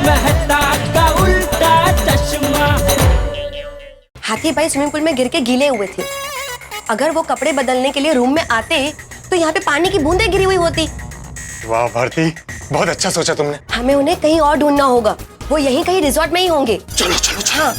मेहता का उल्टा चश्मा। हाथी भाई स्विमिंग पूल में गिर के गीले हुए थे। अगर वो कपड़े बदलने के लिए रूम में आते तो यहाँ पे पानी की बूंदें गिरी हुई होती। वाह भारती, बहुत अच्छा सोचा तुमने। हमें उन्हें कहीं और ढूंढना होगा। वो यहीं कहीं रिजॉर्ट में ही होंगे। चलो चलो चलो। हाँ।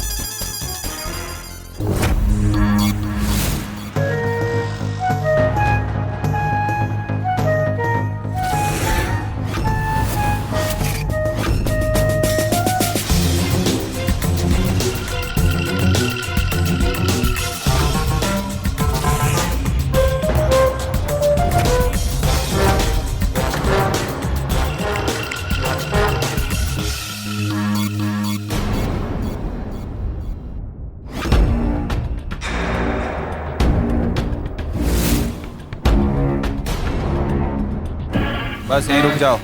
बस यहीं रुक जाओ।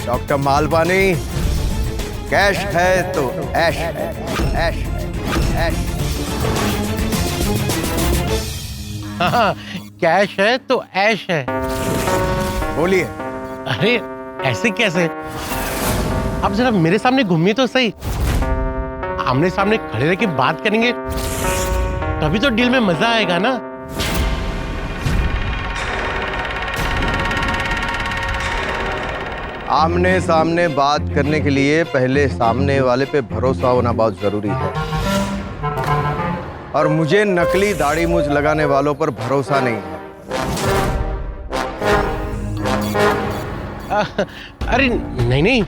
डॉक्टर मालवानी, कैश है तो ऐश है, ऐश ऐश। हाँ, कैश है तो ऐश है। बोलिए। अरे ऐसे कैसे? आप जरा मेरे सामने घूमिए तो सही। आमने सामने खड़े रह के बात करेंगे तभी तो डील में मजा आएगा ना। आमने सामने बात करने के लिए पहले सामने वाले पे भरोसा होना बहुत जरूरी है, और मुझे नकली दाढ़ी मूंछ लगाने वालों पर भरोसा नहीं है। अरे नहीं नहीं,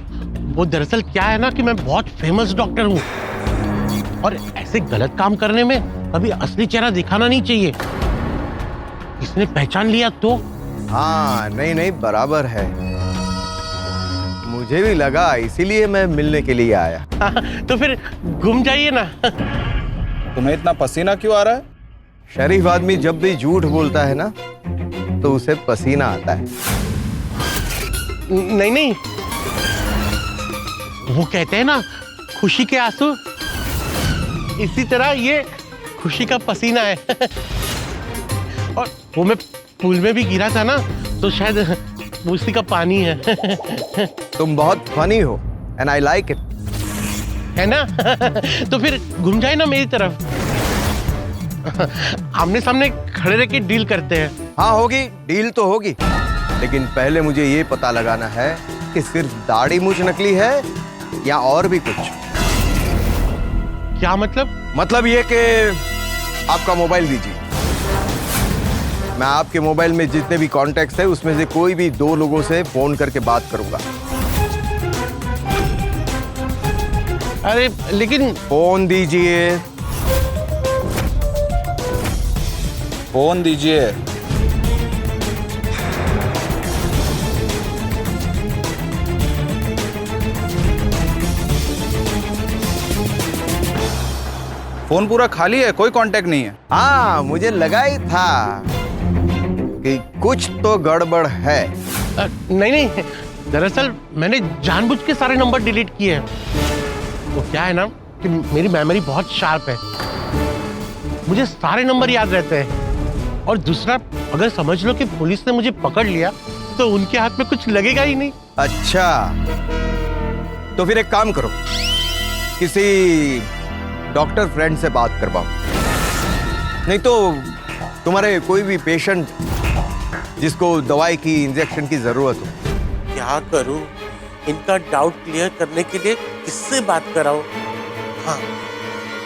वो दरअसल क्या है ना कि मैं बहुत फेमस डॉक्टर हूँ और ऐसे गलत काम करने में कभी असली चेहरा दिखाना नहीं चाहिए। इसने पहचान लिया तो? हाँ नहीं नहीं, बराबर है। मुझे भी लगा, इसीलिए मैं मिलने के लिए आया। तो फिर घूम जाइए ना। तुम्हें इतना पसीना क्यों आ रहा है? शरीफ आदमी जब भी झूठ बोलता है ना तो उसे पसीना आता है। नहीं नहीं, वो कहते हैं ना खुशी के आंसू, इसी तरह ये खुशी का पसीना है। और वो मैं पूल में भी गिरा था ना तो शायद उसी का पानी है। तुम बहुत फनी हो एंड आई लाइक इट, है ना? तो फिर घूम जाए ना मेरी तरफ। आमने सामने खड़े रह के डील करते हैं। हाँ होगी, डील तो होगी, लेकिन पहले मुझे ये पता लगाना है कि सिर्फ दाढ़ी मूंछ नकली है या और भी कुछ। क्या मतलब? मतलब ये कि आपका मोबाइल दीजिए। मैं आपके मोबाइल में जितने भी कॉन्टैक्ट्स हैं उसमें से कोई भी 2 लोगों से फोन करके बात करूंगा। अरे लेकिन फोन दीजिए। फोन दीजिए। फोन पूरा खाली है, कोई कांटेक्ट नहीं है। हाँ मुझे लगा ही था कि कुछ तो गड़बड़ है। नहीं नहीं, दरअसल मैंने जानबूझ के सारे नंबर डिलीट किए हैं। वो क्या है ना कि मेरी मेमोरी बहुत शार्प है, मुझे सारे नंबर याद रहते हैं। और दूसरा, अगर समझ लो कि पुलिस ने मुझे पकड़ लिया तो उनके हाथ में कुछ लगेगा ही नहीं। अच्छा, तो फिर एक काम करो, किसी डॉक्टर फ्रेंड से बात करवाओ। नहीं तो तुम्हारे कोई भी पेशेंट जिसको दवाई की, इंजेक्शन की जरूरत हो। क्या करूं? इनका डाउट क्लियर करने के लिए किससे बात कराऊं? हाँ,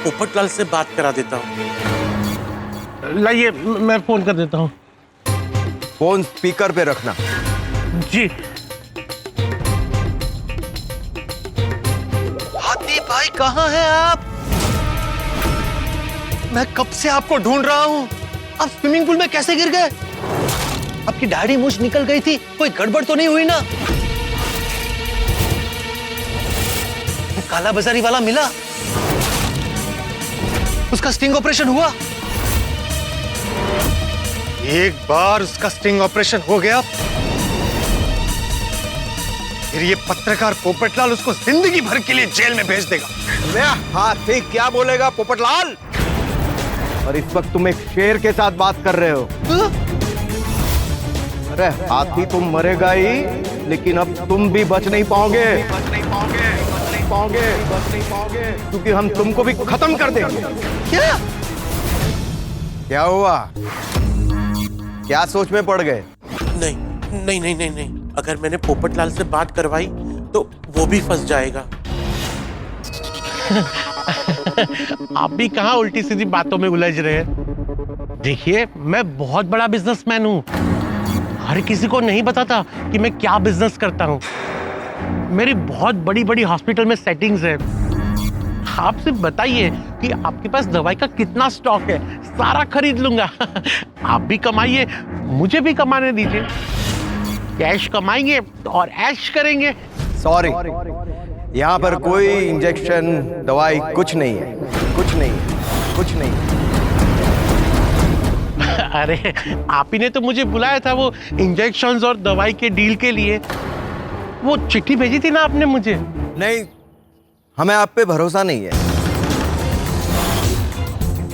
पोपटलाल से बात करा देता हूँ। लाइए, मैं फोन कर देता हूँ। फोन स्पीकर पे रखना। जी। हाथी भाई कहाँ हैं आप? मैं कब से आपको ढूंढ रहा हूँ। आप स्विमिंग पूल में कैसे गिर गए? आपकी दाढ़ी मूंछ निकल गई थी, कोई गड़बड़ तो नहीं हुई ना? वो काला बाजारी वाला मिला? उसका स्टिंग ऑपरेशन हुआ? एक बार उसका स्टिंग ऑपरेशन हो गया फिर ये पत्रकार पोपटलाल उसको जिंदगी भर के लिए जेल में भेज देगा। मैं हाथी क्या बोलेगा पोपटलाल? और इस वक्त तुम एक शेर के साथ बात कर रहे हो। अरे हाथी तुम मरेगा ही, लेकिन अब तुम भी बच नहीं पाओगे, क्योंकि हम तुमको भी खत्म कर देंगे। क्या हुआ? क्या सोच में पड़ गए? नहीं नहीं नहीं नहीं नहीं, अगर मैंने पोपटलाल से बात करवाई तो वो भी फंस जाएगा। आप भी कहाँ उल्टी सीधी बातों में उलझ रहे हैं। देखिए, मैं बहुत बड़ा बिजनेसमैन हूँ, हर किसी को नहीं बताता कि मैं क्या बिजनेस करता हूँ। मेरी बहुत बड़ी बड़ी हॉस्पिटल में सेटिंग्स है। आप सिर्फ बताइए कि आपके पास दवाई का कितना स्टॉक है, सारा खरीद लूंगा। आप भी कमाइए, मुझे भी कमाने दीजिए। कैश कमाएंगे और ऐश करेंगे। सॉरी, यहाँ पर कोई इंजेक्शन दवाई कुछ नहीं है, कुछ नहीं है, कुछ नहीं है। अरे आप ही ने तो मुझे बुलाया था वो इंजेक्शंस और दवाई के डील के लिए। वो चिट्ठी भेजी थी ना आपने मुझे। नहीं, हमें आप पे भरोसा नहीं है।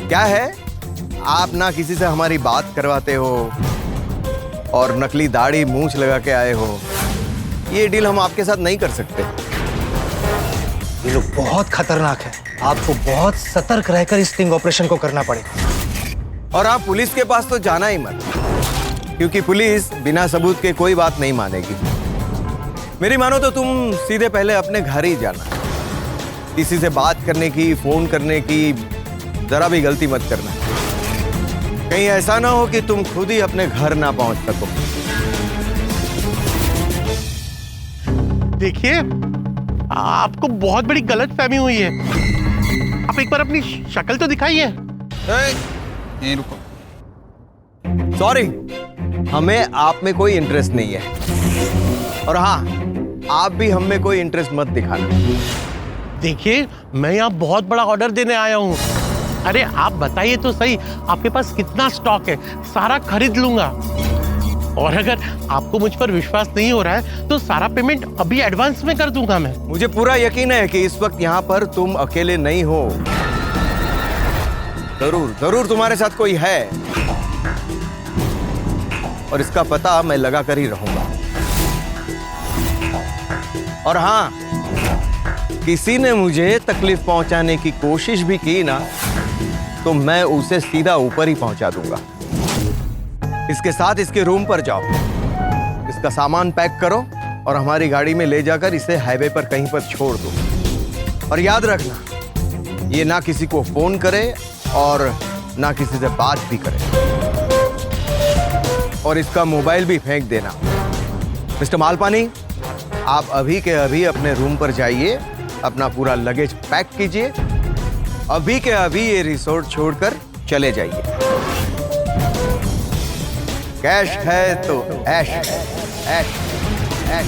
क्या है, आप ना किसी से हमारी बात करवाते हो और नकली दाढ़ी मूंछ लगा के आए हो। ये डील हम आपके साथ नहीं कर सकते। ये लोग बहुत खतरनाक है, आपको बहुत सतर्क रहकर इस स्टिंग ऑपरेशन को करना पड़ेगा। और आप पुलिस के पास तो जाना ही मत, क्योंकि पुलिस बिना सबूत के कोई बात नहीं मानेगी। मेरी मानो तो तुम सीधे पहले अपने घर ही जाना। किसी से बात करने की, फोन करने की जरा भी गलती मत करना। कहीं ऐसा ना हो कि तुम खुद ही अपने घर ना पहुंच सको। देखिए, आपको बहुत बड़ी गलतफहमी हुई है। आप एक बार अपनी शक्ल तो दिखाइए। यहीं रुको। सॉरी, हमें आप में कोई इंटरेस्ट नहीं है। और हाँ, आप भी हम में कोई इंटरेस्ट मत दिखाना। देखिए, मैं यहाँ बहुत बड़ा ऑर्डर देने आया हूँ। अरे आप बताइए तो सही, आपके पास कितना स्टॉक है, सारा खरीद लूंगा। और अगर आपको मुझ पर विश्वास नहीं हो रहा है तो सारा पेमेंट अभी एडवांस में कर दूंगा मैं। मुझे पूरा यकीन है कि इस वक्त यहाँ पर तुम अकेले नहीं हो। जरूर जरूर तुम्हारे साथ कोई है, और इसका पता मैं लगा कर ही रहूंगा। और हाँ, किसी ने मुझे तकलीफ पहुंचाने की कोशिश भी की ना, तो मैं उसे सीधा ऊपर ही पहुंचा दूंगा। इसके साथ इसके रूम पर जाओ, इसका सामान पैक करो और हमारी गाड़ी में ले जाकर इसे हाईवे पर कहीं पर छोड़ दो। और याद रखना, ये ना किसी को फोन करे और ना किसी से बात भी करे। और इसका मोबाइल भी फेंक देना। मिस्टर मालपानी, आप अभी के अभी अपने रूम पर जाइए, अपना पूरा लगेज पैक कीजिए। अभी के अभी ये रिसोर्ट छोड़कर चले जाइए। कैश है तो ऐश है, ऐश, ऐश।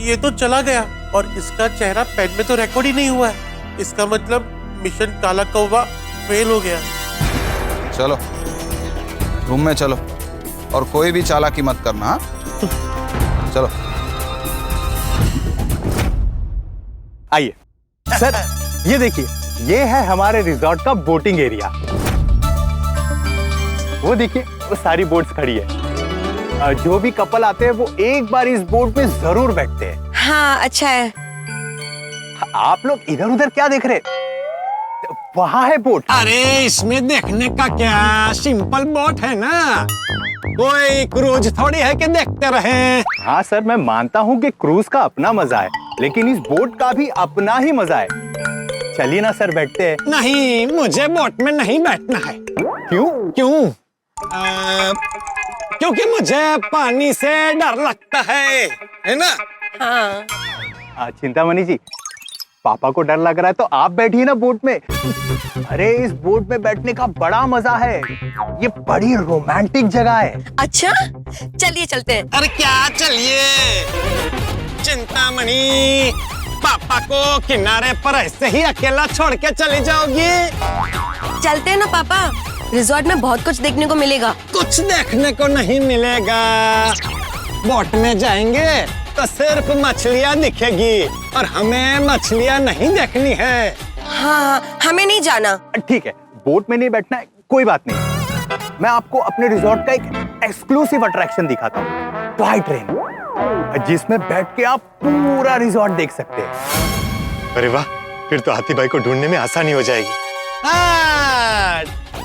ये तो चला गया और इसका चेहरा पेन में तो रिकॉर्ड ही नहीं हुआ है। इसका मतलब मिशन काला कौवा फेल हो गया। चलो रूम में चलो, और कोई भी चालाकी मत करना। हाँ? चलो। आइए सर, ये देखिए, ये है हमारे रिजॉर्ट का बोटिंग एरिया। वो देखिए, वो सारी बोट्स खड़ी है। जो भी कपल आते हैं वो एक बार इस बोट में जरूर बैठते हैं। हाँ, अच्छा है। आप लोग इधर उधर क्या देख रहे? वहां है बोट। अरे इसमें देखने का क्या, सिंपल बोट है ना, कोई क्रूज थोड़ी है कि देखते रहे। हाँ सर, मैं मानता हूँ कि क्रूज का अपना मजा है, लेकिन इस बोट का भी अपना ही मजा है। चलिए ना सर, बैठते हैं। नहीं, मुझे बोट में नहीं बैठना है। क्यों? क्यों? क्योंकि मुझे पानी से डर लगता है ना? हाँ। चिंतामणि जी, पापा को डर लग रहा है तो आप बैठिए ना बोट में। अरे इस बोट में बैठने का बड़ा मजा है, ये बड़ी रोमांटिक जगह है। अच्छा, चलिए चलते हैं। अरे क्या चलिए, चिंतामणि, पापा को किनारे पर ऐसे ही अकेला छोड़ के चली जाओगी? चलते हैं ना पापा, रिजॉर्ट में बहुत कुछ देखने को मिलेगा। कुछ देखने को नहीं मिलेगा। बोट में जाएंगे तो सिर्फ मछलियाँ दिखेगी और हमें मछलियाँ नहीं देखनी है। हाँ, हमें नहीं जाना। ठीक है, बोट में नहीं बैठना है कोई बात नहीं, मैं आपको अपने रिजॉर्ट का एक एक्सक्लूसिव अट्रैक्शन दिखाता हूँ, टॉय ट्रेन, जिसमें बैठ के आप पूरा रिजॉर्ट देख सकते हैं। अरे वाह, फिर तो हाथी भाई को ढूंढने में आसानी हो जाएगी।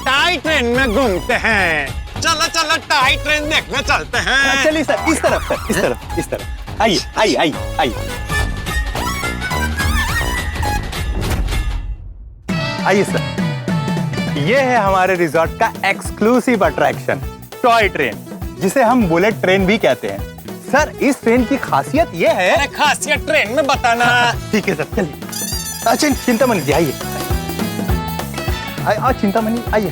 टॉय ट्रेन में घूमते हैं, चलो चलो टॉय ट्रेन देखने चलते हैं। चलिए सर, इस तरफ सर, इस तरफ, इस तरफ, आइए आइए आइए आइए आइए सर, ये है हमारे रिजॉर्ट का एक्सक्लूसिव अट्रैक्शन, टॉय ट्रेन, जिसे हम बुलेट ट्रेन भी कहते हैं। सर, इस ट्रेन की खासियत ये है। अरे खासियत ट्रेन में बताना। ठीक है सर, चलिए। अच्छा, चिंतामणि जी आइए, चिंतामणि आइए।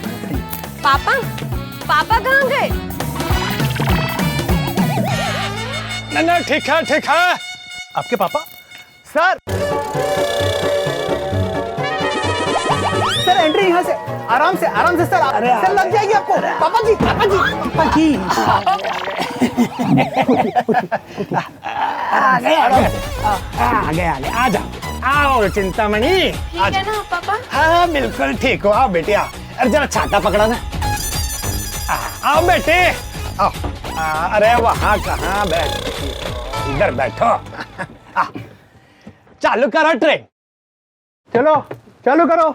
पापा, पापा कहाँ गए? ना ठीक है ठीक है। आपके पापा? सर सर, एंट्री यहाँ से, आराम से सर, सर लग जाएगी आपको। पापा जी, पापा जी, पापा जी। आगे आ जाओ, आओ चिंतामणि। ठीक है ना पापा? हाँ बिल्कुल ठीक हो, आओ बेटे आओ। अरे जरा छाता पकड़ा ना। आओ बेटे आओ। अरे वहाँ कहाँ बैठ, इधर बैठो। चालू करो ट्रेन। चलो चालू करो।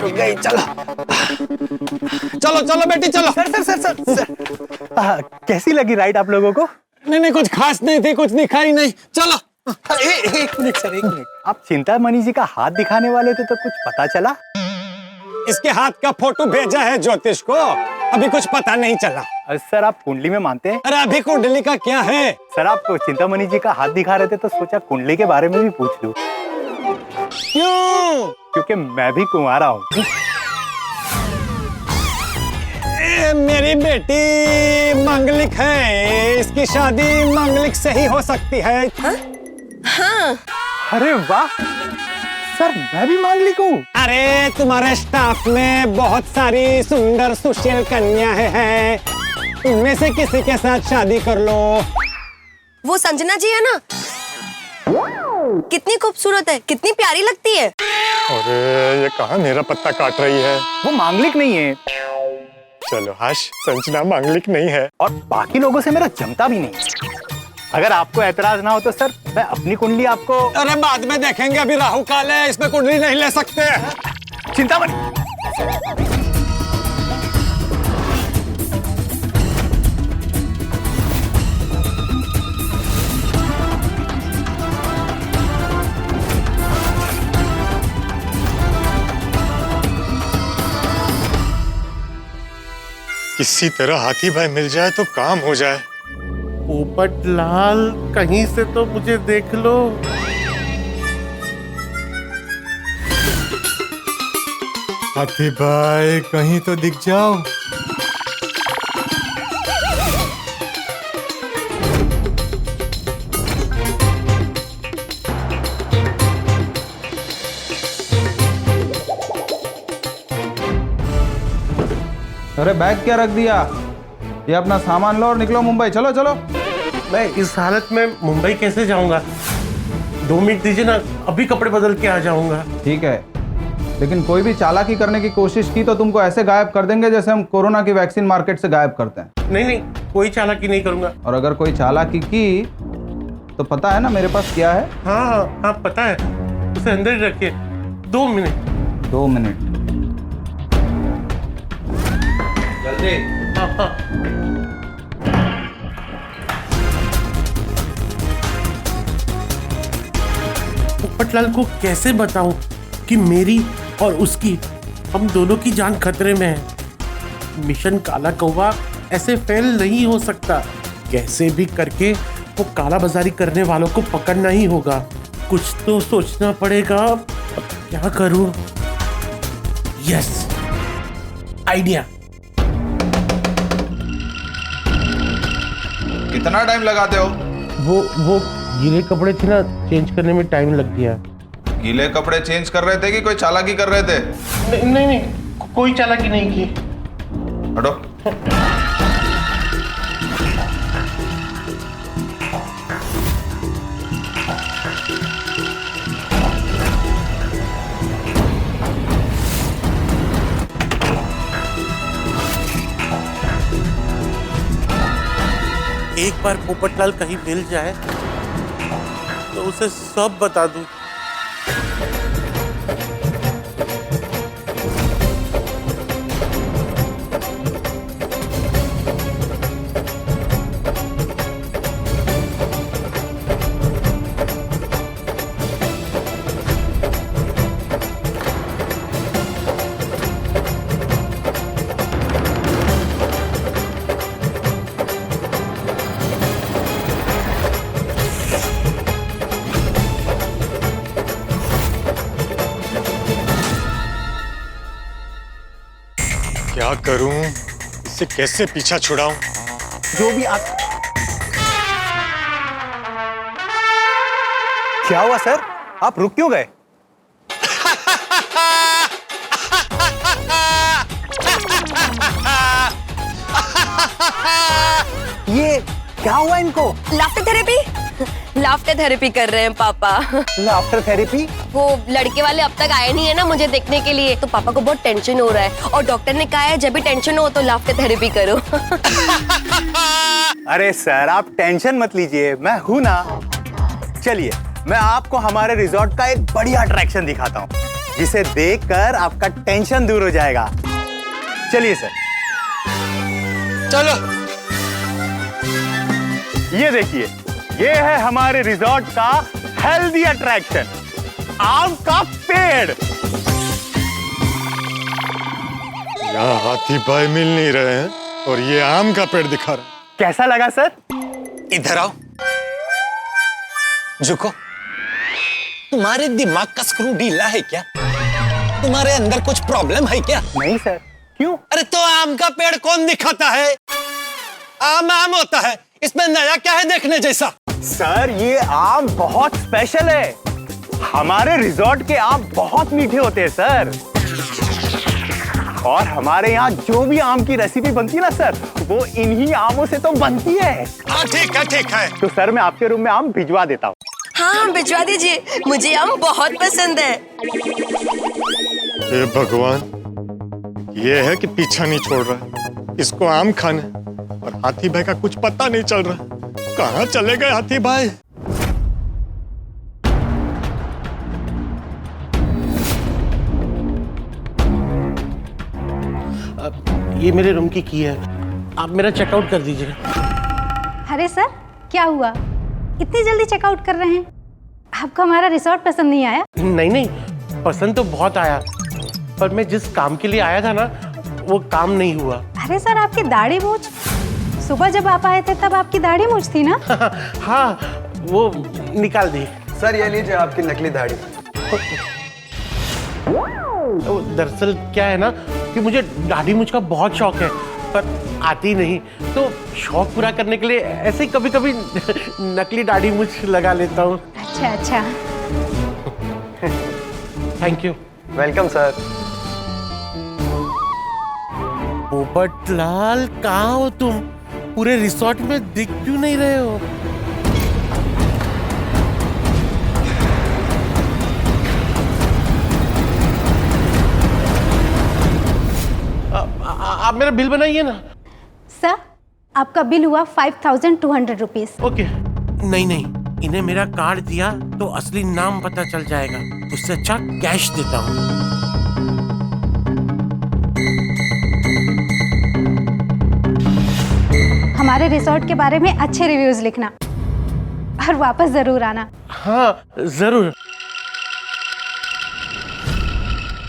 रुक गई चलो चलो चलो बेटी चलो। सर, कैसी लगी राइड आप लोगों को? नहीं कुछ खास नहीं थी, कुछ दिखा ही नहीं। चलो एक मिनट सर, एक मिनट। आप चिंतामणि जी का हाथ दिखाने वाले थे तो कुछ पता चला? इसके हाथ का फोटो भेजा है ज्योतिष को, अभी कुछ पता नहीं चला। सर, आप कुंडली में मानते हैं? अरे अभी कुंडली का क्या है? सर, आप चिंतामणि जी का हाथ दिखा रहे थे तो सोचा कुंडली के बारे में भी पूछ लूं। क्यों? क्योंकि मैं भी कुंवारा हूँ। मेरी बेटी मांगलिक है, इसकी शादी मांगलिक से ही हो सकती है। हाँ। अरे वाह सर, मैं भी मांगलिक हूँ। अरे तुम्हारे स्टाफ में बहुत सारी सुंदर सुशील कन्याएं हैं, उनमें से किसी के साथ शादी कर लो। वो संजना जी है ना, कितनी खूबसूरत है, कितनी प्यारी लगती है। अरे ये कहाँ मेरा पत्ता काट रही है। वो मांगलिक नहीं है। चलो हाश, संजना मांगलिक नहीं है और बाकी लोगों से मेरा जमता भी नहीं। अगर आपको एतराज ना हो तो सर, मैं अपनी कुंडली आपको। अरे बाद में देखेंगे, अभी राहु काल है, इसमें कुंडली नहीं ले सकते। चिंतामणि, किसी तरह हाथी भाई मिल जाए तो काम हो जाए। पोपट लाल, कहीं से तो मुझे देख लो। हाथी भाई कहीं तो दिख जाओ। अरे बैग क्या रख दिया? ये अपना सामान लो और निकलो मुंबई। चलो चलो। मैं इस हालत में मुंबई कैसे जाऊंगा? 2 मिनट दीजिए ना, अभी कपड़े बदल के आ जाऊंगा। ठीक है, लेकिन कोई भी चालाकी करने की कोशिश की तो तुमको ऐसे गायब कर देंगे जैसे हम कोरोना की वैक्सीन मार्केट से गायब करते हैं। नहीं, कोई चालाकी नहीं करूंगा। और अगर कोई चालाकी की तो पता है ना मेरे पास क्या है? हाँ पता है, उसे अंदर ही रखिए। 2 मिनट। 2 मिनट जल्दी। हाँ। पोपटलाल को कैसे बताऊं कि मेरी और उसकी, हम दोनों की जान खतरे में है। मिशन काला कौवा ऐसे फेल नहीं हो सकता। कैसे भी करके वो काला बाजारी करने वालों को पकड़ना ही होगा। कुछ तो सोचना पड़ेगा। अब क्या करूं? Yes, idea. कितना टाइम लगाते हो? वो गीले कपड़े थे ना, चेंज करने में टाइम लग गया। गीले कपड़े चेंज कर रहे थे कि कोई चालाकी कर रहे थे? नहीं, कोई चालाकी नहीं की। हटो। एक बार पोपटलाल कहीं मिल जाए तो उसे सब बता दूं। क्या करूं? इससे कैसे पीछा छुड़ाऊं? जो भी आप। क्या हुआ सर? आप रुक क्यों गए? ये क्या हुआ इनको? Laughter therapy? लाफ्टर थेरेपी कर रहे हैं पापा। Laughter therapy? वो लड़के वाले अब तक आए नहीं है ना मुझे देखने के लिए, तो पापा को बहुत टेंशन हो रहा है और डॉक्टर ने कहा है जब भी टेंशन हो तो लाफ्टर थेरेपी करो। अरे सर आप टेंशन मत लीजिए, मैं हूं ना। चलिए मैं आपको हमारे रिजॉर्ट का एक बढ़िया अट्रैक्शन दिखाता हूं, जिसे देखकर आपका टेंशन दूर हो जाएगा। चलिए सर। चलो। ये देखिए, ये है हमारे रिजॉर्ट का हेल्दी अट्रैक्शन, आम का पेड़। यहाँ हाथी भाई मिल नहीं रहे हैं और ये आम का पेड़ दिखा रहा। कैसा लगा सर? इधर आओ, झुको। तुम्हारे दिमाग का स्क्रू ढीला है क्या? तुम्हारे अंदर कुछ प्रॉब्लम है क्या? नहीं सर। क्यों? अरे तो आम का पेड़ कौन दिखाता है? आम आम होता है, इसमें नया क्या है देखने जैसा? सर ये आम बहुत स्पेशल है, हमारे रिजॉर्ट के आम बहुत मीठे होते हैं सर। और हमारे यहाँ जो भी आम की रेसिपी बनती है ना सर, वो इन्हीं आमों से तो बनती है। हाँ ठीक है ठीक है। तो सर मैं आपके रूम में आम भिजवा देता हूँ। हाँ भिजवा दीजिए, मुझे आम बहुत पसंद है। हे भगवान, ये है कि पीछा नहीं छोड़ रहा, इसको आम खाने, और हाथी भाई का कुछ पता नहीं चल रहा। कहाँ चले गए हाथी भाई? ये मेरे रूम की है, आप मेरा चेकआउट कर दीजिए। अरे सर क्या हुआ, इतनी जल्दी चेकआउट कर रहे हैं? आपको हमारा रिसोर्ट पसंद नहीं आया? नहीं, पसंद तो बहुत आया, पर मैं जिस काम के लिए आया था ना वो काम नहीं हुआ। अरे सर आपकी दाढ़ी मूंछ, सुबह जब आप आए थे तब आपकी दाढ़ी मूंछ थी ना? हाँ वो निकाल दी। सर ये लीजिए आपकी नकली दाढ़ी। दरअसल क्या है ना कि मुझे दाढ़ी मूंछ का बहुत शौक है, पर आती नहीं, तो शौक पूरा करने के लिए ऐसे ही कभी कभी नकली दाढ़ी मूंछ लगा लेता हूँ। अच्छा। Thank you. Welcome sir. Popatlal कहाँ हो तुम? पूरे रिसोर्ट में दिख क्यों नहीं रहे हो? आप मेरा बिल बनाइए ना। सर आपका बिल हुआ 5200 रुपीज। ओके। नहीं, इन्हें मेरा कार्ड दिया तो असली नाम पता चल जाएगा, उससे अच्छा कैश देता हूँ। हमारे रिसोर्ट के बारे में अच्छे रिव्यूज लिखना और वापस जरूर आना। हाँ जरूर।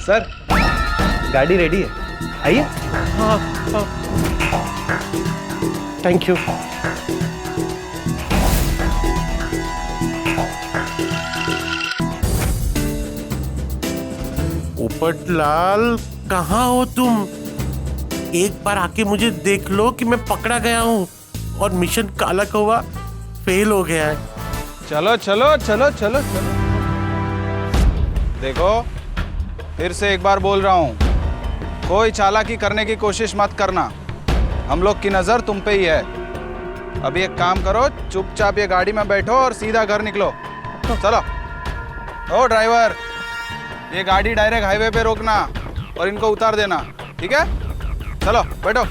सर गाड़ी रेडी है, आइए। हाँ। Thank you. पोपटलाल, कहाँ हो तुम? एक बार आके मुझे देख लो कि मैं पकड़ा गया हूँ और मिशन काला कौवा फेल हो गया है। चलो चलो चलो चलो चलो। देखो, फिर से एक बार बोल रहा हूँ, कोई चालाकी करने की कोशिश मत करना। हम लोग की नजर तुम पे ही है। अभी एक काम करो, चुपचाप ये गाड़ी में बैठो और सीधा घर निकलो। चलो। ओ ड्राइवर, ये गाड़ी डायरेक्ट हाईवे पे रोकना और इनको उतार देना, ठीक है? चलो बैठो।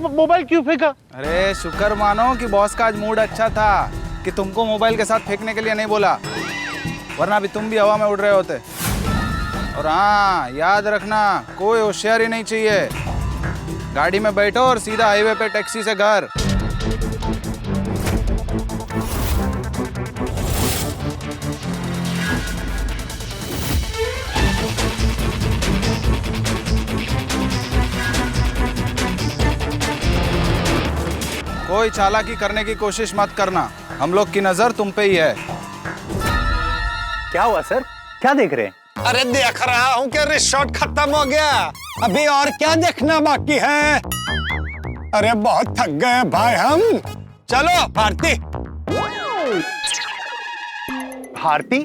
मोबाइल क्यों फेंका? अरे शुक्र मानो कि बॉस का आज मूड अच्छा था कि तुमको मोबाइल के साथ फेंकने के लिए नहीं बोला, वरना भी तुम भी हवा में उड़ रहे होते। और हाँ, याद रखना, कोई होशियारी नहीं चाहिए। गाड़ी में बैठो और सीधा हाईवे पे टैक्सी से घर। कोई चालाकी करने की कोशिश मत करना। हम लोग की नजर तुम पे ही है। क्या हुआ सर? क्या देख रहे हैं? अरे देख रहा हूँ कि रिसोर्ट खत्म हो गया, अभी और क्या देखना बाकी है। अरे बहुत थक गए भाई हम। चलो भारती। भारती?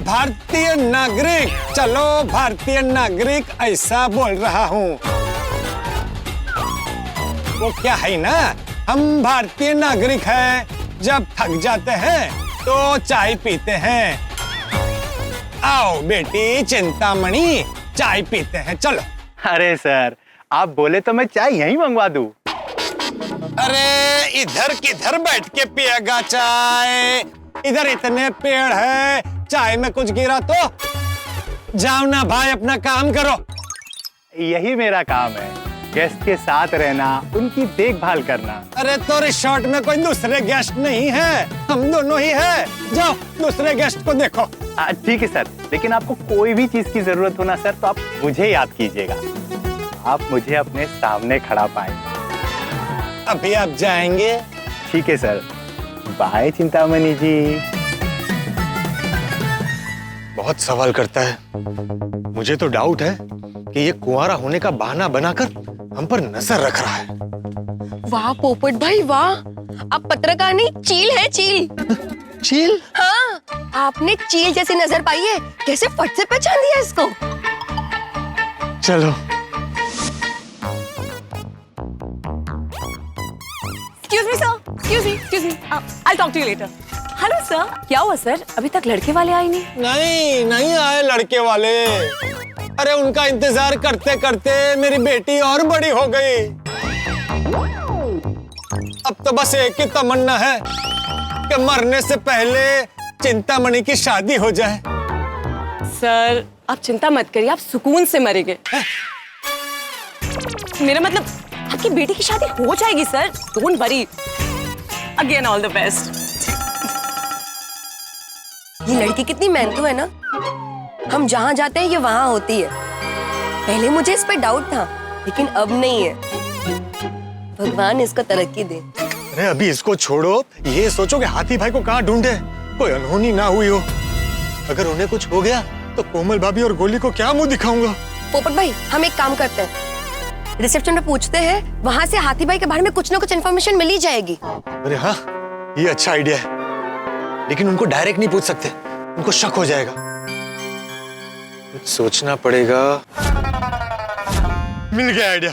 भारतीय नागरिक, चलो भारतीय नागरिक ऐसा बोल रहा हूँ। वो क्या है ना, हम भारतीय नागरिक हैं, जब थक जाते हैं तो चाय पीते हैं। आओ बेटी चिंतामणि, चाय पीते हैं, चलो। अरे सर, आप बोले तो मैं चाय यहीं मंगवा दूं। अरे इधर किधर बैठ के पिएगा चाय? इधर इतने पेड़ है, चाय में कुछ गिरा तो? जाओ ना भाई, अपना काम करो। यही मेरा काम है, गेस्ट के साथ रहना, उनकी देखभाल करना। अरे तो रिसोर्ट में कोई दूसरे गेस्ट नहीं है, हम दोनों ही है। जाओ दूसरे गेस्ट को देखो। ठीक है सर, लेकिन आपको कोई भी चीज की जरूरत हो ना सर, तो आप मुझे याद कीजिएगा। आप मुझे अपने सामने खड़ा पाए। अभी आप जाएंगे? ठीक है सर, बाय चिंतामणि जी। बहुत सवाल करता है। मुझे तो डाउट है कि ये कुंवारा होने का बहाना बनाकर हम पर नजर रख रहा है। वाह पोपट भाई वाह, आप पत्रकार नहीं, चील है चील। चील? हाँ, आपने चील जैसी नजर पाई है, कैसे फट से पहचान दिया इसको। चलो। Excuse me, sir. Excuse me. I'll talk to you later. Hello sir, क्या हुआ सर? अभी तक लड़के वाले आए नहीं? नहीं आए लड़के वाले। अरे उनका इंतजार करते करते मेरी बेटी और बड़ी हो गई। अब तो बस एक ही तमन्ना है कि मरने से पहले चिंतामणि की शादी हो जाए। सर आप चिंता मत करिए, आप सुकून से मरेंगे। मेरा मतलब आपकी बेटी की शादी हो जाएगी sir, don't worry. Again all the best. ये लड़की कितनी मेहनतू है ना, हम जहाँ जाते हैं ये वहाँ होती है। पहले मुझे इस पे डाउट था, लेकिन अब नहीं है। भगवान इसको तरक्की दे। अरे अभी इसको छोड़ो, ये सोचो कि हाथी भाई को कहाँ ढूंढे, कोई अनहोनी ना हुई हो। अगर उन्हें कुछ हो गया तो कोमल भाभी और गोली को क्या मुंह दिखाऊंगा। पोपट भाई हम एक काम करते हैं, रिसेप्शन में पूछते हैं, वहां से हाथी भाई के बारे में कुछ ना कुछ इन्फॉर्मेशन मिल ही जाएगी। अरे हाँ, ये अच्छा आइडिया है, लेकिन उनको डायरेक्ट नहीं पूछ सकते, उनको शक हो जाएगा। कुछ सोचना पड़ेगा। मिल गया idea.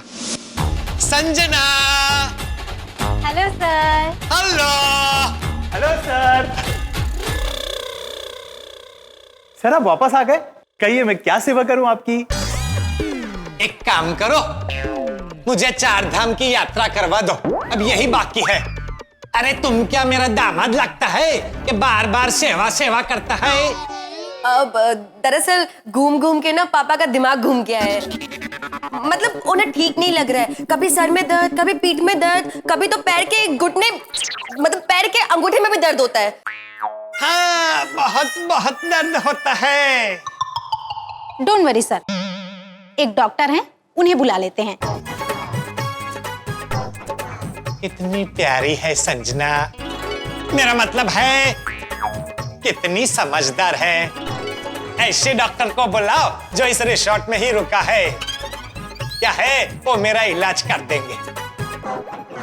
Sanjana. Hello sir. Hello. Hello sir. Sir आप वापस आ गए, कहिए मैं क्या सेवा करूं आपकी? एक काम करो, मुझे 4 धाम की यात्रा करवा दो, अब यही बाकी है। अरे तुम क्या मेरा दामाद लगता है कि बार बार सेवा सेवा करता है? अब दरअसल घूम घूम के ना पापा का दिमाग घूम गया है, मतलब उन्हें ठीक नहीं लग रहा है। कभी सर में दर्द, कभी पीठ में दर्द, कभी तो पैर के घुटने, मतलब पैर के अंगूठे में भी दर्द होता है। हाँ, बहुत बहुत दर्द होता है। डोंट वरी सर, एक डॉक्टर हैं, उन्हें बुला लेते हैं। इतनी प्यारी है संजना, मेरा मतलब है कितनी समझदार है। ऐसे डॉक्टर को बुलाओ जो इस रिसोर्ट में ही रुका है। क्या है, वो मेरा इलाज कर देंगे।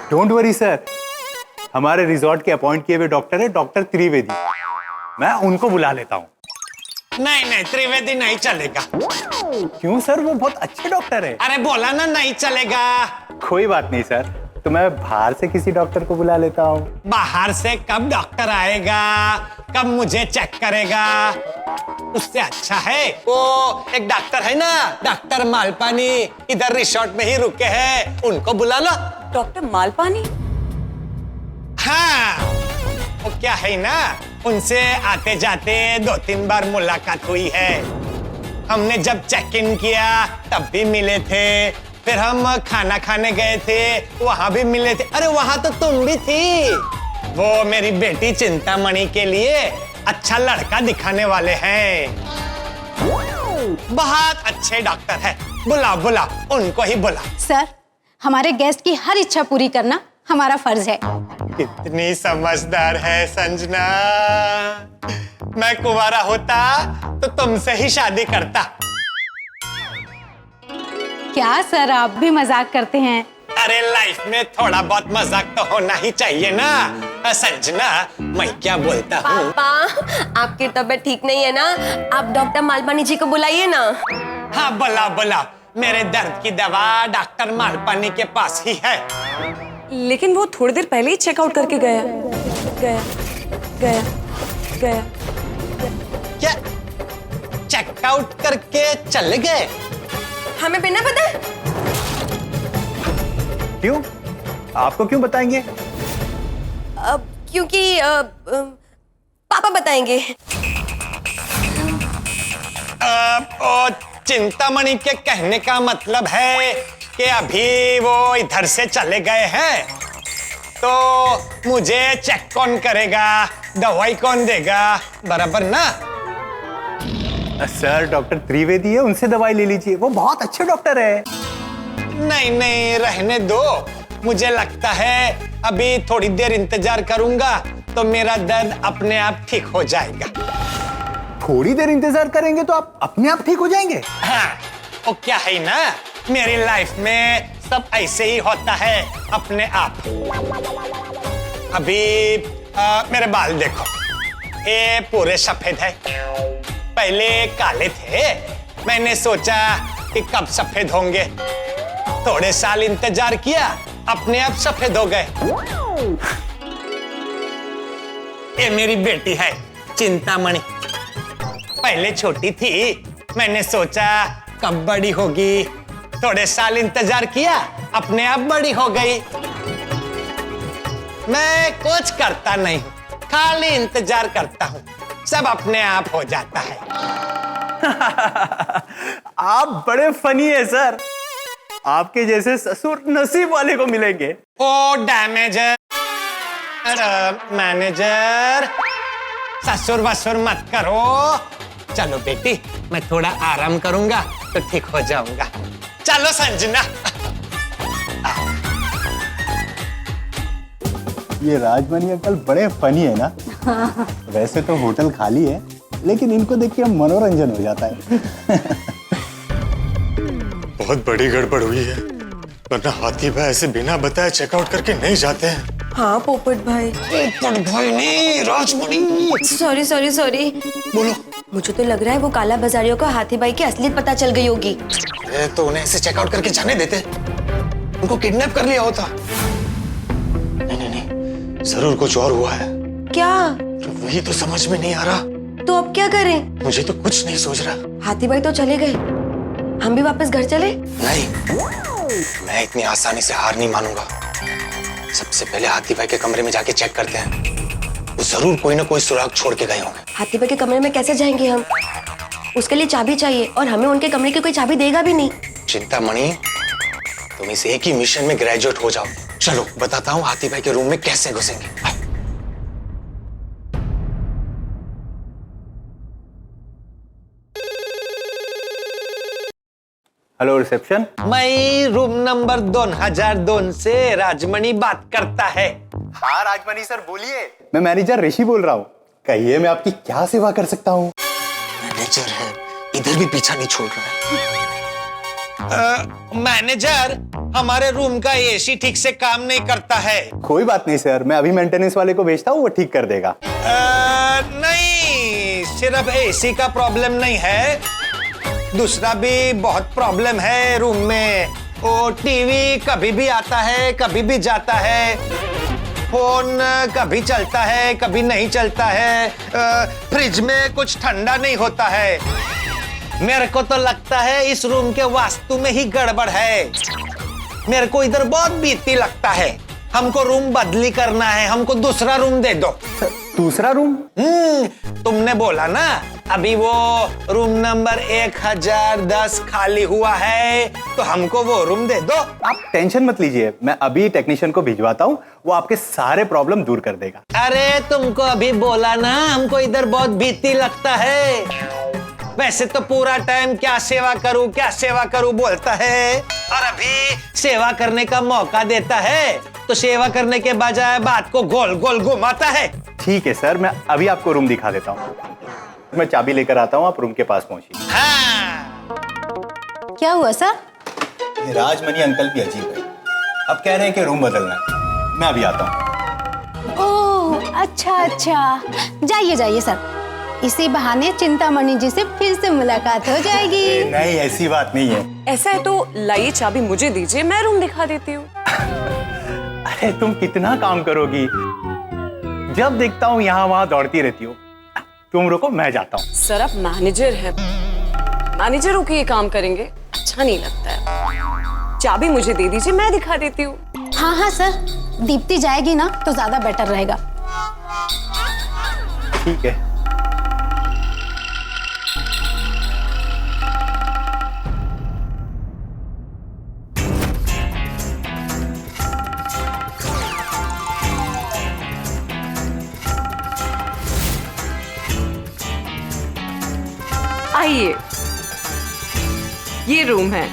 डोंट वरी सर, हमारे रिसोर्ट के अपॉइंट किए हुए डॉक्टर है डॉक्टर त्रिवेदी, मैं उनको बुला लेता हूँ। नहीं नहीं, त्रिवेदी नहीं चलेगा। क्यों सर, वो बहुत अच्छे डॉक्टर है। अरे बोला ना नहीं चलेगा। कोई बात नहीं सर, तो मैं बाहर से किसी डॉक्टर को बुला लेता हूँ। बाहर से कब डॉक्टर आएगा, कब मुझे चेक करेगा? उससे अच्छा है वो एक डॉक्टर है ना, डॉक्टर मालपानी, इधर रिसोर्ट में ही रुके हैं, उनको बुला लो। डॉक्टर मालपानी? हाँ, वो क्या है ना, उनसे आते जाते 2-3 बार मुलाकात हुई है। हमने जब चेक इन किया तब भी मिले थे, फिर हम खाना खाने गए थे, वहां भी मिले थे। अरे वहां तो तुम भी थी। वो मेरी बेटी चिंतामणि के लिए अच्छा लड़का दिखाने वाले हैं। बहुत अच्छे डॉक्टर है, बुलाओ बुलाओ, उनको ही बुलाओ। सर, हमारे गेस्ट की हर इच्छा पूरी करना हमारा फर्ज है। कितनी समझदार है संजना। मैं कुंवारा होता तो तुमसे ही शादी करता। क्या सर, आप भी मजाक करते हैं? अरे लाइफ में थोड़ा बहुत मजाक तो होना ही चाहिए ना संजना। मैं क्या बोलता हूँ? पापा, आपकी तबीयत ठीक नहीं है ना, आप डॉक्टर मालपानी जी को बुलाइए ना। हाँ बुलाओ बुलाओ, मेरे दर्द की दवा डॉक्टर मालपानी के पास ही है। लेकिन वो थोड़ी देर पहले ही चेकआउट करके गया गया गया गया। क्या चेकआउट करके चले गए? हमें बिना पता? क्यों, आपको क्यों बताएंगे? क्योंकि पापा बताएंगे। चिंतामणि के कहने का मतलब है कि अभी वो इधर से चले गए हैं, तो मुझे चेक कौन करेगा, दवाई कौन देगा, बराबर ना? सर, डॉक्टर त्रिवेदी है, उनसे दवाई ले लीजिए, वो बहुत अच्छे डॉक्टर है। नहीं नहीं, रहने दो। मुझे लगता है अभी थोड़ी देर इंतजार करूंगा तो मेरा दर्द अपने आप ठीक हो जाएगा। थोड़ी देर इंतजार करेंगे तो आप अपने आप ठीक हो जाएंगे? हाँ, वो क्या है ना, मेरी लाइफ में सब ऐसे ही होता है अपने आप। अभी मेरे बाल देखो, ये पूरे सफेद है, पहले काले थे। मैंने सोचा कि कब सफेद होंगे, थोड़े साल इंतजार किया, अपने आप सफेद हो गए। ये मेरी बेटी है चिंतामणि, पहले छोटी थी, मैंने सोचा कब बड़ी होगी, थोड़े साल इंतजार किया, अपने आप बड़ी हो गई। मैं कुछ करता नहीं, खाली इंतजार करता हूँ, सब अपने आप हो जाता है। आप बड़े फनी है सर, आपके जैसे ससुर नसीब वाले को मिलेंगे। ओ डैमेजर, मैनेजर, ससुर वसुर मत करो। चलो बेटी, मैं थोड़ा आराम करूंगा तो ठीक हो जाऊंगा। चलो संजना। ये राजमणि अंकल बड़े फनी है ना। वैसे तो होटल खाली है, लेकिन इनको देख के मनोरंजन हो जाता है। बहुत बड़ी गड़बड़ हुई है, वरना हाथी भाई ऐसे बिना बताए चेकआउट करके नहीं जाते हैं। हाँ पोपट भाई। पोपट भाई नहीं, राजमणि। Sorry sorry sorry. बोलो। मुझे तो लग रहा है वो काला बाजारियों को हाथी भाई की असलियत पता चल गई होगी। तो उन्हें ऐसे चेकआउट करके जाने देते, उनको किडनैप कर लिया होता। नहीं नहीं, जरूर कुछ और हुआ है। क्या? वही तो समझ में नहीं आ रहा। तो अब क्या करें? मुझे तो कुछ नहीं सोच रहा। हाथी भाई तो चले गए, हम भी वापस घर चले? नहीं, मैं इतनी आसानी से हार नहीं मानूंगा। सबसे पहले हाथी भाई के कमरे में जाके चेक करते हैं, वो जरूर कोई ना कोई सुराग छोड़ के गए होंगे। हाथी भाई के कमरे में कैसे जाएंगे हम? उसके लिए चाबी चाहिए और हमें उनके कमरे की कोई चाबी देगा भी नहीं। चिंतामणि, तुम इस एक ही मिशन में ग्रेजुएट हो जाओ। चलो बताता हूँ हाथी भाई के रूम में कैसे घुसेंगे। Hello reception. मैं रूम नंबर 2002 से राजमणि बात करता है। हाँ राजमणि सर, बोलिए। मैं मैनेजर ऋषि बोल रहा हूँ। कहिए, मैं आपकी क्या सेवा कर सकता हूँ? मैनेजर है, इधर भी पीछा नहीं छोड़ रहा है। मैनेजर, हमारे रूम का एसी ठीक से काम नहीं करता है। कोई बात नहीं सर, मैं अभी मेंटेनेंस वाले को भेजता हूँ, वो ठीक कर देगा। नहीं, सिर्फ एसी का प्रॉब्लम नहीं है, दूसरा भी बहुत प्रॉब्लम है रूम में। वो टीवी कभी भी आता है, कभी भी जाता है, फोन कभी चलता है, कभी नहीं चलता है, फ्रिज में कुछ ठंडा नहीं होता है। मेरे को तो लगता है इस रूम के वास्तु में ही गड़बड़ है। मेरे को इधर बहुत बीती लगता है। हमको रूम बदली करना है, हमको दूसरा रूम दे दो। दूसरा रूम? तुमने बोला ना अभी वो रूम नंबर 1010 खाली हुआ है, तो हमको वो रूम दे दो। आप टेंशन मत लीजिए, मैं अभी टेक्नीशियन को भिजवाता हूँ, वो आपके सारे प्रॉब्लम दूर कर देगा। अरे तुमको अभी बोला ना हमको इधर बहुत भीती लगता है। वैसे तो पूरा टाइम क्या सेवा करूं बोलता है, और अभी सेवा करने का मौका देता है तो सेवा करने के बजाय बात को गोल गोल घुमाता है। ठीक है सर, मैं अभी आपको रूम दिखा देता हूँ। मैं चाबी लेकर आता हूँ, आप रूम के पास पहुंचिए। हाँ। क्या हुआ सर? ये राजमणि अंकल भी अजीब है, अब कह रहे हैं कि रूम बदलना है। मैं अभी आता हूँ। ओह अच्छा, जाइए जाइए सर, इसी बहाने चिंतामणि जी से फिर से मुलाकात हो जाएगी। नहीं, ऐसी बात नहीं है। ऐसा है तो लाइए चाबी मुझे दीजिए, मैं रूम दिखा देती हूँ। अरे तुम कितना काम करोगी, जब देखता हूँ यहाँ वहां दौड़ती रहती हो। तुम रुको, मैं जाता हूँ। सर आप मैनेजर है, मैनेजरों के ये काम करेंगे, अच्छा नहीं लगता है। चाबी मुझे दे दीजिए, मैं दिखा देती हूँ। हाँ सर, दीप्ति जाएगी ना तो ज्यादा बेटर रहेगा। ठीक है। आइए, ये रूम है,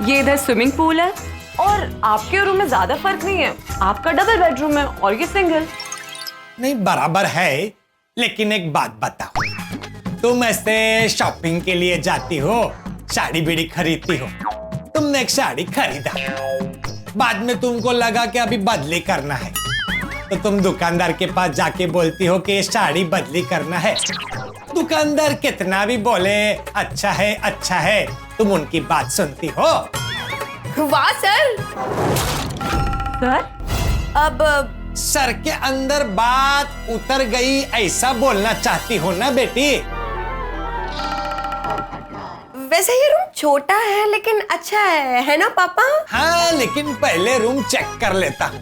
ये इधर स्विमिंग पूल है, और आपके रूम में ज्यादा फर्क नहीं है। आपका डबल बेडरूम है और ये सिंगल। नहीं बराबर है, लेकिन एक बात बताओ, तुम ऐसे शॉपिंग के लिए जाती हो, साड़ी बीड़ी खरीदती हो, तुमने एक साड़ी खरीदा, बाद में तुमको लगा कि अभी बदली करना है, तो तुम दुकानदार के पास जाके बोलती हो कि ये साड़ी बदली करना है। दुकानदार कितना भी बोले अच्छा है, तुम उनकी बात सुनती हो? वाह सर। सर अब सर के अंदर बात उतर गई ऐसा बोलना चाहती हो ना बेटी? वैसे ये रूम छोटा है लेकिन अच्छा है ना पापा? हाँ, लेकिन पहले रूम चेक कर लेता हूँ।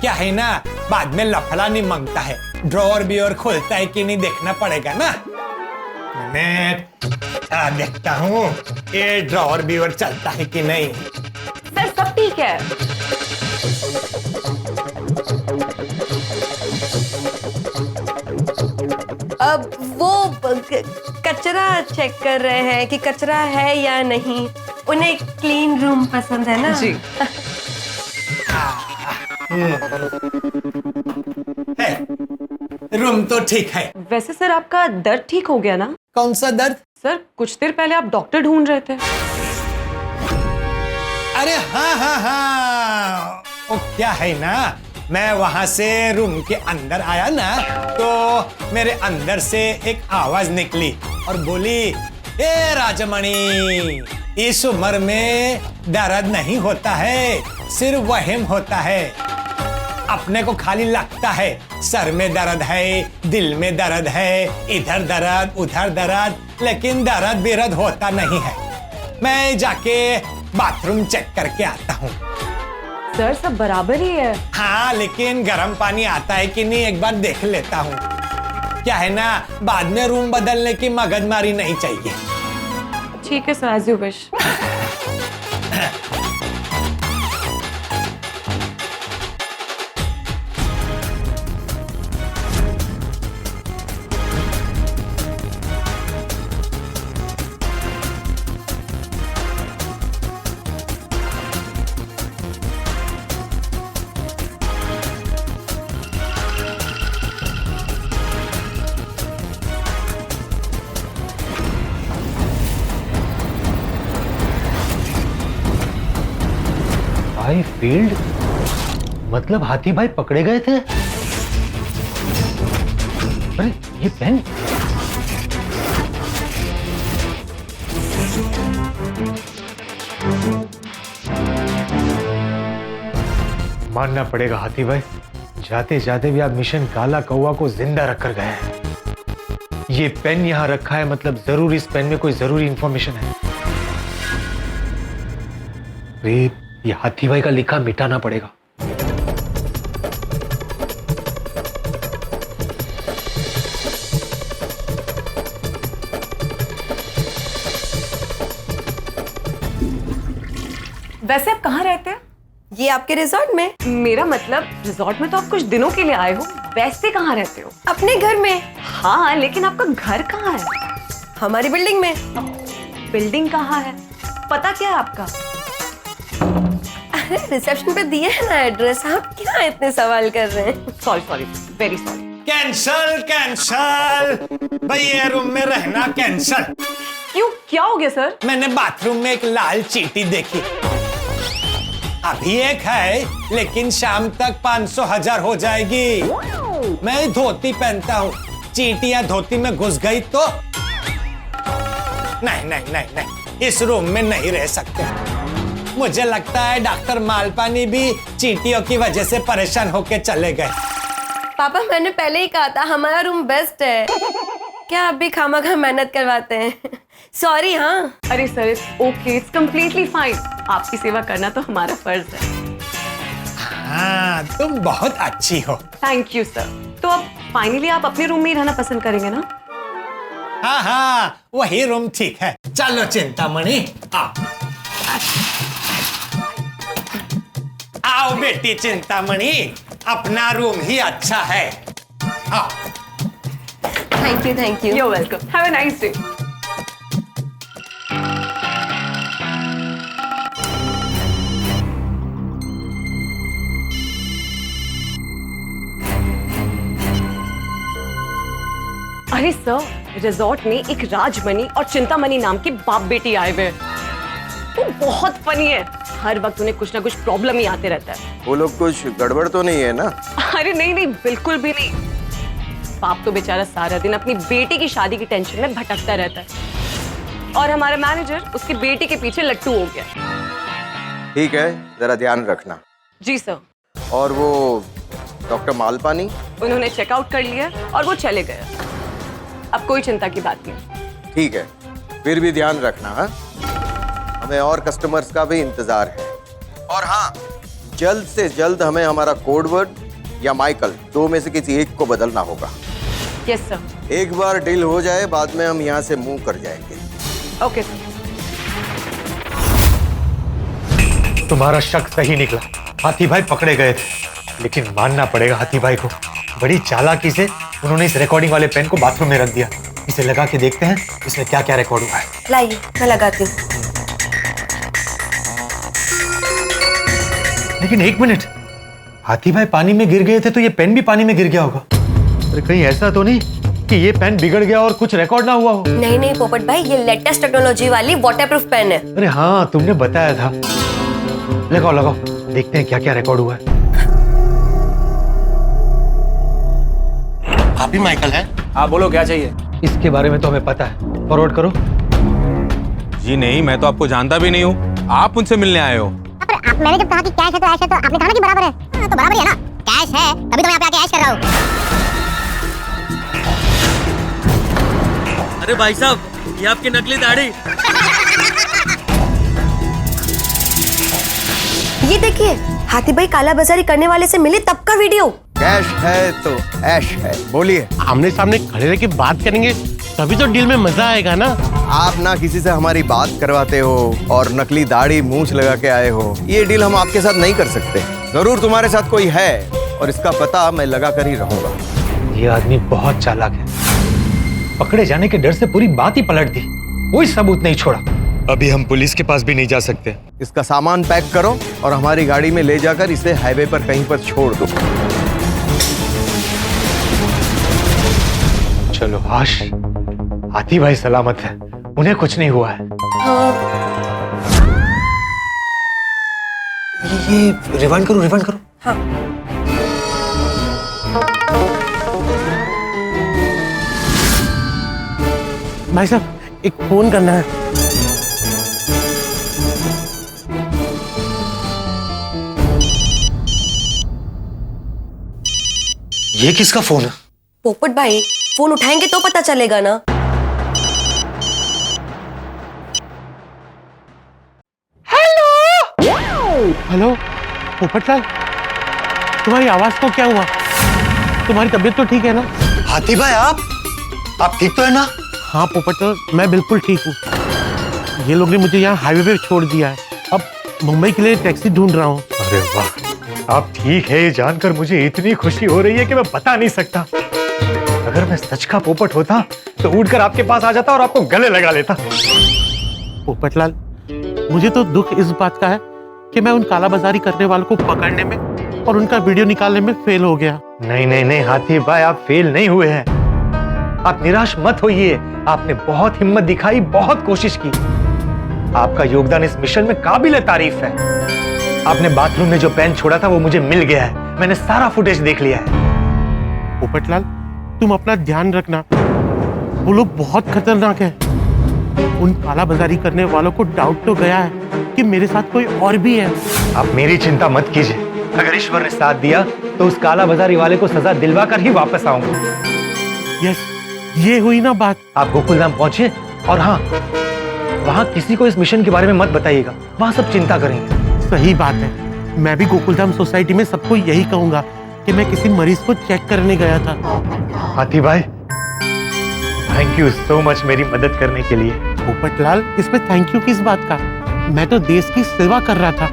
क्या है ना, बाद में लफड़ा नहीं मांगता है, ड्रॉअर भी और खुलता है कि नहीं देखना पड़ेगा ना। मैं देखता हूँ ये ड्रॉअर भी और चलता है कि नहीं। सर सब ठीक है। अब वो कचरा चेक कर रहे हैं कि कचरा है या नहीं। उन्हें क्लीन रूम पसंद है ना? जी। है, रूम तो ठीक है। वैसे सर आपका दर्द ठीक हो गया ना? कौन सा दर्द? सर कुछ देर पहले आप डॉक्टर ढूंढ रहे थे। अरे हाँ, वो क्या है ना, मैं वहां से रूम के अंदर आया ना, तो मेरे अंदर से एक आवाज निकली और बोली, ए राजमणि, इस उम्र में दर्द नहीं होता है, सिर्फ वहम होता है। अपने को खाली लगता है सर में दर्द है, दिल में दर्द है, इधर दर्द उधर दर्द, लेकिन दर्द बेरद होता नहीं है। मैं जाके बाथरूम चेक करके आता हूँ। सर सब बराबर ही है। हाँ, लेकिन गर्म पानी आता है कि नहीं एक बार देख लेता हूँ। क्या है ना, बाद में रूम बदलने की मगजमारी नहीं चाहिए। ठीक है sir, as you wish. Field मतलब हाथी भाई पकड़े गए थे। अरे ये पेन मानना पड़ेगा हाथी भाई, जाते जाते भी आप मिशन काला कौवा को जिंदा रखकर गए हैं। ये पेन यहां रखा है मतलब जरूर इस पेन में कोई जरूरी इंफॉर्मेशन है। अरे ये हाथी भाई का लिखा मिटाना पड़ेगा। वैसे आप कहाँ रहते हैं? ये आपके रिजॉर्ट में? मेरा मतलब रिजॉर्ट में तो आप कुछ दिनों के लिए आए हो, वैसे कहाँ रहते हो? अपने घर में। हाँ, लेकिन आपका घर कहाँ है? हमारी बिल्डिंग में। बिल्डिंग कहाँ है? पता क्या है आपका? अरे रिसेप्शन पे दिया है ना एड्रेस, आप क्या इतने सवाल कर रहे हैं? Sorry sorry, very sorry. Cancel cancel, भाई ये रूम में रहना कैंसल। क्यों, क्या हो गया सर? मैंने बाथरूम में एक लाल चींटी देखी। अभी एक है लेकिन शाम तक 500,000 हो जाएगी। मैं धोती पहनता हूँ, चींटियां धोती में घुस गई तो नहीं नहीं नहीं नहीं, इस रूम में नहीं रह सकते। मुझे लगता है डॉक्टर मालपानी भी चींटियों की वजह से परेशान होके चले गए। पापा मैंने पहले ही कहा था हमारा रूम बेस्ट है, क्या आप भी खामखा मेहनत करवाते हैं? सॉरी। हाँ अरे sir, it's okay, it's completely fine. आपकी सेवा करना तो हमारा फर्ज है। हाँ तुम बहुत अच्छी हो। Thank you sir. तो अब फाइनली आप अपने रूम में ही रहना पसंद करेंगे ना? हाँ हाँ वही रूम ठीक है। चलो चिंतामणि आओ। आओ बेटी चिंतामणि, अपना रूम ही अच्छा है। आओ। Thank you thank you. You are welcome, have a nice day. अरे सर, रिजॉर्ट में एक राजमणि और चिंतामणि नाम की बाप बेटी आए हुए हैं। वो बहुत फनी है, हर वक्त उन्हें कुछ ना कुछ प्रॉब्लम ही आते रहता है। वो लोग कुछ गड़बड़ तो नहीं है ना? अरे नहीं नहीं, बिल्कुल भी नहीं। बाप तो बेचारा सारा दिन अपनी बेटी की शादी की टेंशन में भटकता रहता है, और हमारा मैनेजर उसकी बेटी के पीछे लट्टू हो गया। ठीक है, जरा ध्यान रखना। जी सर। और वो डॉक्टर मालपानी? उन्होंने चेकआउट कर लिया और वो चले गए। अब कोई चिंता की बात नहीं। ठीक है, फिर भी ध्यान रखना। हाँ, हमें और कस्टमर्स का भी इंतजार है। और हाँ, जल्द से जल्द हमें हमारा कोड वर्ड या माइकल, दो में से किसी एक को बदलना होगा। Yes sir. एक बार डील हो जाए, बाद में हम यहाँ से मूव कर जाएंगे। Okay sir. तुम्हारा शक सही निकला, हाथी भाई पकड़े गए थे। लेकिन मानना पड़ेगा हाथी भाई को, बड़ी चालाकी से उन्होंने इस रिकॉर्डिंग वाले पेन को बाथरूम में रख दिया। इसे लगा के देखते हैं इसमें क्या क्या रिकॉर्ड हुआ है। लाइए मैं लगाती हूँ। लेकिन एक मिनट, हाथी भाई पानी में गिर गए थे तो ये पेन भी पानी में गिर गया होगा। अरे कहीं ऐसा तो नहीं कि ये पेन बिगड़ गया और कुछ रिकॉर्ड ना हुआ हो? नहीं नहीं पोपट भाई, ये लेटेस्ट टेक्नोलॉजी वाली वाटरप्रूफ पेन है। अरे हाँ, तुमने बताया था। लगाओ लगाओ, देखते हैं क्या क्या रिकॉर्ड हुआ है। आप ही माइकल है? हाँ बोलो, क्या चाहिए? इसके बारे में तो हमें पता है, फॉरवर्ड करो। जी नहीं, मैं तो आपको जानता भी नहीं हूँ, आप उनसे मिलने आए हो। मैंने जब कहा कि कैश है तो ऐश है, तो आपने कहा ना कि बराबर है। तो बराबर ही है ना, कैश है तभी तो मैं यहाँ पे आके ऐश कर रहा हूँ। अरे भाई साहब, ये आपकी नकली दाढ़ी। ये देखिए, हाथी भाई काला बाजारी करने वाले से मिले तब का वीडियो। कैश है तो ऐश है, बोलिए। आमने सामने खड़े रह के बात करेंगे तभी तो डील में मजा आएगा ना। आप ना किसी से हमारी बात करवाते हो और नकली दाढ़ी मूंछ लगा के आए हो, ये डील हम आपके साथ नहीं कर सकते। जरूर तुम्हारे साथ कोई है और इसका पता मैं लगा कर ही रहूंगा। ये आदमी बहुत चालाक है, पकड़े जाने के डर से पूरी बात ही पलट दी, कोई सबूत नहीं छोड़ा। अभी हम पुलिस के पास भी नहीं जा सकते। इसका सामान पैक करो और हमारी गाड़ी में ले जाकर इसे हाईवे पर कहीं पर छोड़ दो। चलो आश, हाथी भाई सलामत है, उन्हें कुछ नहीं हुआ है। ये रिवाइंड करो। हाँ। भाई साहब, एक फोन करना है। ये किसका फोन है? पोपट भाई, फोन उठाएंगे तो पता चलेगा ना। हेलो पोपटलाल, तुम्हारी आवाज को क्या हुआ? तुम्हारी तबीयत तो ठीक है ना? हाथी भाई आप ठीक तो है ना? हाँ पोपटलाल, मैं बिल्कुल ठीक हूँ। ये लोग ने मुझे यहाँ हाईवे पे छोड़ दिया है। अब मुंबई के लिए टैक्सी ढूंढ रहा हूँ। अरे वाह, आप ठीक है ये जानकर मुझे इतनी खुशी हो रही है कि मैं बता नहीं सकता। अगर मैं सच का पोपट होता तो उड़कर आपके पास आ जाता और आपको गले लगा लेता। पोपटलाल, मुझे तो दुख इस बात का है कि मैं उन काला बाजारी करने वालों को पकड़ने में और उनका वीडियो निकालने में फेल हो गया। नहीं हाथी भाई, आप फेल नहीं हुए हैं। आप निराश मत होइए। आपने बहुत हिम्मत दिखाई, बहुत कोशिश की। आपका योगदान इस मिशन में काबिल तारीफ है। आपने बाथरूम में जो पेन छोड़ा था वो मुझे मिल गया है। मैंने सारा फुटेज देख लिया है। पोपटलाल, तुम अपना ध्यान रखना। वो लोग बहुत खतरनाक है। उन काला बाजारी करने वालों को डाउट तो गया है कि मेरे साथ कोई और भी है। आप मेरी चिंता मत कीजिए। अगर ईश्वर ने साथ दिया तो उस काला बाजारी वाले को सजा दिलवा कर ही वापस आऊंगा। यस, ये हुई ना बात। आप गोकुलधाम पहुंचिए और हाँ, वहां किसी को इस मिशन के बारे में मत बताइएगा। वहां सब चिंता करेंगे। सही बात है। मैं भी गोकुलधाम सोसाइटी में सबको यही कहूंगा कि मैं किसी मरीज को चेक करने गया था। हाथी भाई, थैंक यू सो मच मेरी मदद करने के लिए। पोपटलाल, इसमें थैंक यू किस बात का? मैं तो देश की सेवा कर रहा था।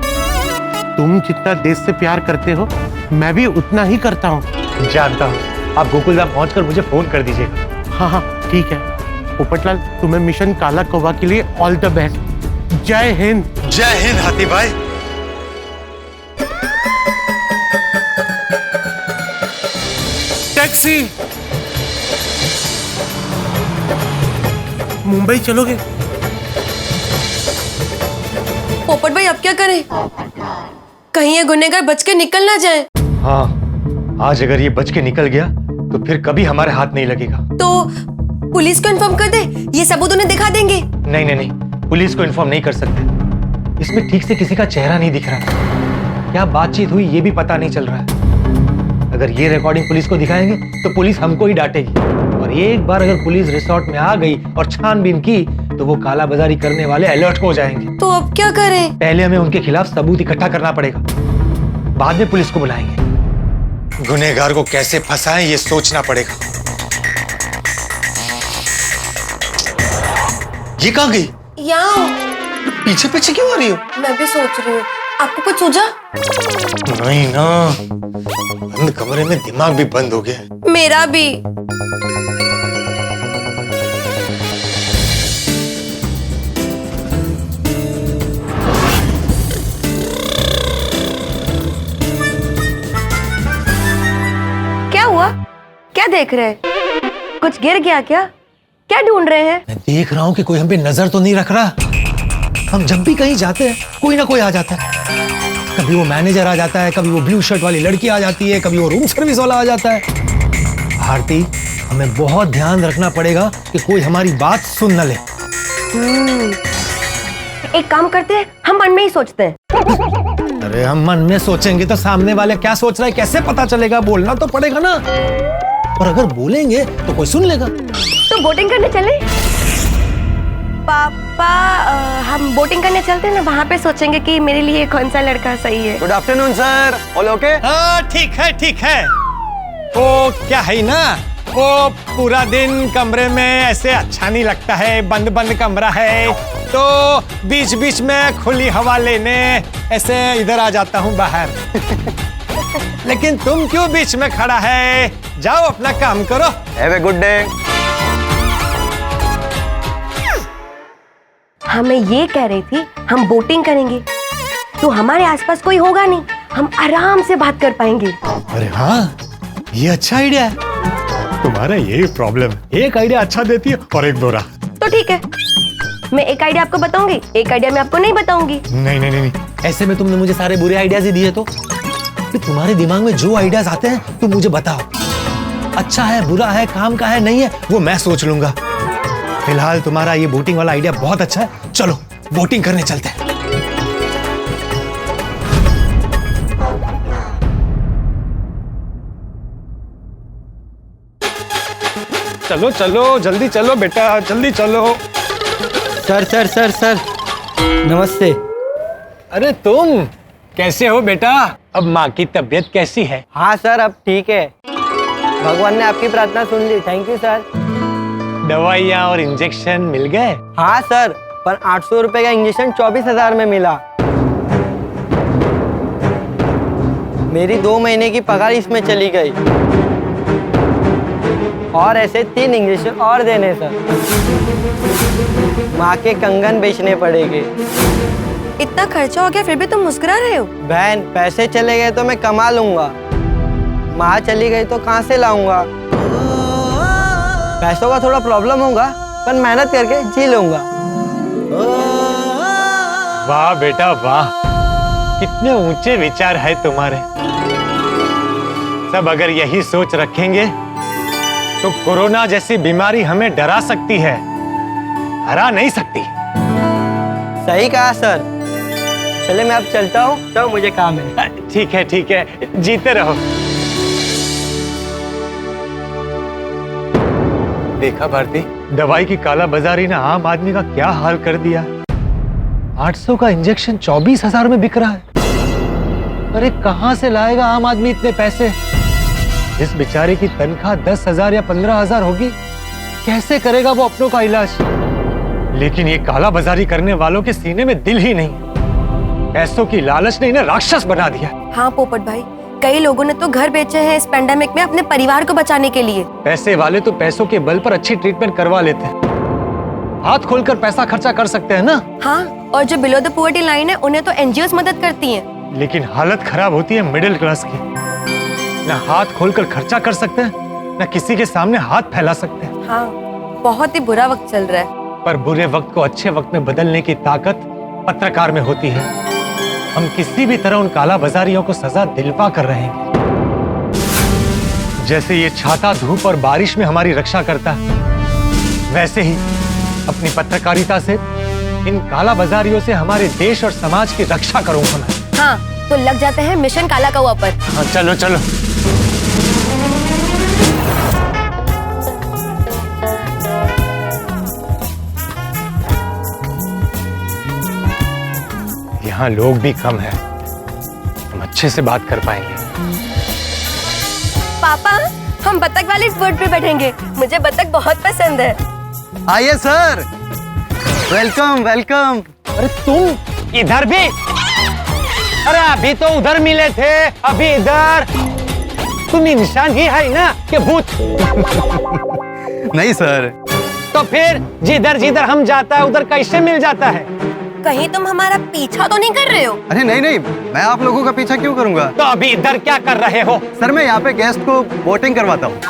तुम जितना देश से प्यार करते हो, मैं भी उतना ही करता हूँ। जानता हूँ। आप गोकुलधाम पहुंचकर मुझे फोन कर दीजिएगा। हाँ, ठीक है। पोपटलाल, तुम्हें मिशन काला कौवा के लिए ऑल द बेस्ट। जय हिंद। जय हिंद हाथी भाई। टैक्सी। मुंबई चलोगे? पोपट भाई, अब क्या करें? कहीं ये गुनहगार बच के निकल ना जाए। हाँ, आज अगर ये बच के निकल गया तो फिर कभी हमारे हाथ नहीं लगेगा। तो पुलिस को इन्फॉर्म कर दे, ये सबूत उन्हें दिखा देंगे। नहीं, पुलिस को इन्फॉर्म नहीं कर सकते। इसमें ठीक से किसी का चेहरा नहीं दिख रहा। क्या बातचीत हुई ये भी पता नहीं चल रहा है। अगर ये रिकॉर्डिंग पुलिस को दिखाएंगे तो पुलिस हमको ही डांटेगी। और एक बार अगर पुलिस रिसोर्ट में आ गई और छानबीन की तो वो काला बाजारी करने वाले अलर्ट हो जाएंगे। तो अब क्या करें? पहले हमें उनके खिलाफ सबूत इकट्ठा करना पड़ेगा, बाद में पुलिस को बुलाएंगे। गुनहगार को कैसे फंसाएं ये सोचना पड़ेगा। ये कहाँ गई? यहाँ। पीछे पीछे क्यों आ रही हो? मैं भी सोच रही हूँ। आपको कुछ सूझा? नहीं ना, बंद कमरे में दिमाग भी बंद हो गया। मेरा भी। क्या हुआ? क्या देख रहे हैं? कुछ गिर गया क्या? क्या ढूंढ रहे हैं? मैं देख रहा हूँ कि कोई हम पे नजर तो नहीं रख रहा। हम जब भी कहीं जाते हैं कोई ना कोई आ जाता है। कभी वो मैनेजर आ जाता है, कभी वो ब्लू शर्ट वाली लड़की आ जाती है, कभी वो रूम सर्विस वाला आ जाता है। भारती, हमें बहुत ध्यान रखना पड़ेगा कि कोई हमारी बात सुन न ले। एक काम करते हैं, हम मन में ही सोचते हैं। अरे हम मन में सोचेंगे तो सामने वाले क्या सोच रहा है कैसे पता चलेगा? बोलना तो पड़ेगा ना। और अगर बोलेंगे तो कोई सुन लेगा। तो बोटिंग करने चले? पापा, हम बोटिंग करने चलते हैं ना, वहाँ पे सोचेंगे कि मेरे लिए कौन सा लड़का सही है। Good afternoon sir, all okay? हाँ ठीक है। वो क्या है ना, वो पूरा दिन कमरे में ऐसे अच्छा नहीं लगता है। बंद बंद कमरा है तो बीच बीच में खुली हवा लेने ऐसे इधर आ जाता हूँ बाहर। लेकिन तुम क्यों बीच में खड़ा है? जाओ अपना काम करो। Have a good day. हमें ये कह रही थी हम बोटिंग करेंगे तो हमारे आसपास कोई होगा नहीं, हम आराम से बात कर पाएंगे। अरे हाँ, ये अच्छा आइडिया है। तुम्हारा यही प्रॉब्लम है, एक आइडिया अच्छा देती है और एक बुरा। तो ठीक है, मैं एक आइडिया आपको बताऊंगी, एक आइडिया मैं आपको नहीं बताऊंगी। नहीं, ऐसे में तुमने मुझे सारे बुरे आइडियाज ही दिए तो कि तुम्हारे दिमाग में जो आइडियाज आते हैं तुम मुझे बताओ। अच्छा है, बुरा है, काम का है, नहीं है, वो मैं सोच लूंगा। फिलहाल तुम्हारा ये वोटिंग वाला आइडिया बहुत अच्छा है, चलो वोटिंग करने चलते हैं। चलो चलो जल्दी चलो बेटा, जल्दी चलो। सर सर सर सर नमस्ते। अरे तुम कैसे हो बेटा? अब माँ की तबीयत कैसी है? हाँ सर, अब ठीक है, भगवान ने आपकी प्रार्थना सुन ली। Thank you sir. दवाइयाँ और इंजेक्शन मिल गए? हाँ सर, पर 800 रुपए का इंजेक्शन 24,000 में मिला। मेरी 2 महीने की पगार इसमें चली गई और ऐसे 3 इंजेक्शन और देने सर। माँ के कंगन बेचने पड़ेंगे। इतना खर्चा हो गया फिर भी तुम मुस्कुरा रहे हो? बहन, पैसे चले गए तो मैं कमा लूंगा, माँ चली गई तो कहाँ से लाऊंगा? पैसों का थोड़ा प्रॉब्लम होगा पर मेहनत करके जी लूंगा। वाह बेटा वाह, कितने ऊंचे विचार है तुम्हारे। सब अगर यही सोच रखेंगे तो कोरोना जैसी बीमारी हमें डरा सकती है, हरा नहीं सकती। सही कहा सर। चले मैं अब चलता हूँ, तो मुझे काम है। ठीक है ठीक है, जीते रहो। देखा भारती, दवाई की कालाबाजारी ने आम आदमी का क्या हाल कर दिया। 800 का इंजेक्शन 24,000 में बिक रहा है। अरे कहां से लाएगा आम आदमी इतने पैसे? जिस बेचारे की तनख्वाह 10,000 या 15,000 होगी, कैसे करेगा वो अपनों का इलाज? लेकिन ये कालाबाजारी करने वालों के सीने में दिल ही नहीं। पैसों की लालच ने इन्हें राक्षस बना दिया। हाँ पोपट भाई, कई लोगों ने तो घर बेचे हैं इस पेंडेमिक में अपने परिवार को बचाने के लिए। पैसे वाले तो पैसों के बल पर अच्छी ट्रीटमेंट करवा लेते हैं, हाथ खोलकर पैसा खर्चा कर सकते हैं ना। हाँ, और जो बिलो द पॉवर्टी लाइन है उन्हें तो एनजीओ मदद करती हैं। लेकिन हालत खराब होती है मिडिल क्लास की। न हाथ खोलकर खर्चा कर सकते हैं, न किसी के सामने हाथ फैला सकते हैं। हाँ, बहुत ही बुरा वक्त चल रहा है। पर बुरे वक्त को अच्छे वक्त में बदलने की ताकत पत्रकार में होती है। हम किसी भी तरह उन कालाबाजारियों को सजा दिलवा कर रहेंगे। जैसे ये छाता धूप और बारिश में हमारी रक्षा करता है, वैसे ही अपनी पत्रकारिता से इन कालाबाजारियों से हमारे देश और समाज की रक्षा करूंगा मैं। हाँ, तो लग जाते हैं मिशन काला कौवा पर। हाँ, चलो चलो। यहाँ लोग भी कम हैं, हम अच्छे से बात कर पाएंगे। पापा, हम बतख वाली बोट पे बैठेंगे, मुझे बतख बहुत पसंद है। आइए सर, वेलकम वेलकम। अरे तुम इधर भी? अरे अभी तो उधर मिले थे, अभी इधर। तुम इंसान ही है ना कि भूत? नहीं सर। तो फिर जिधर जिधर हम जाता है उधर कैसे मिल जाता है? कहीं तुम हमारा पीछा तो नहीं कर रहे हो? अरे नहीं नहीं, मैं आप लोगों का पीछा क्यों करूंगा? तो अभी इधर क्या कर रहे हो? सर मैं यहाँ पे गेस्ट को वोटिंग करवाता हूँ।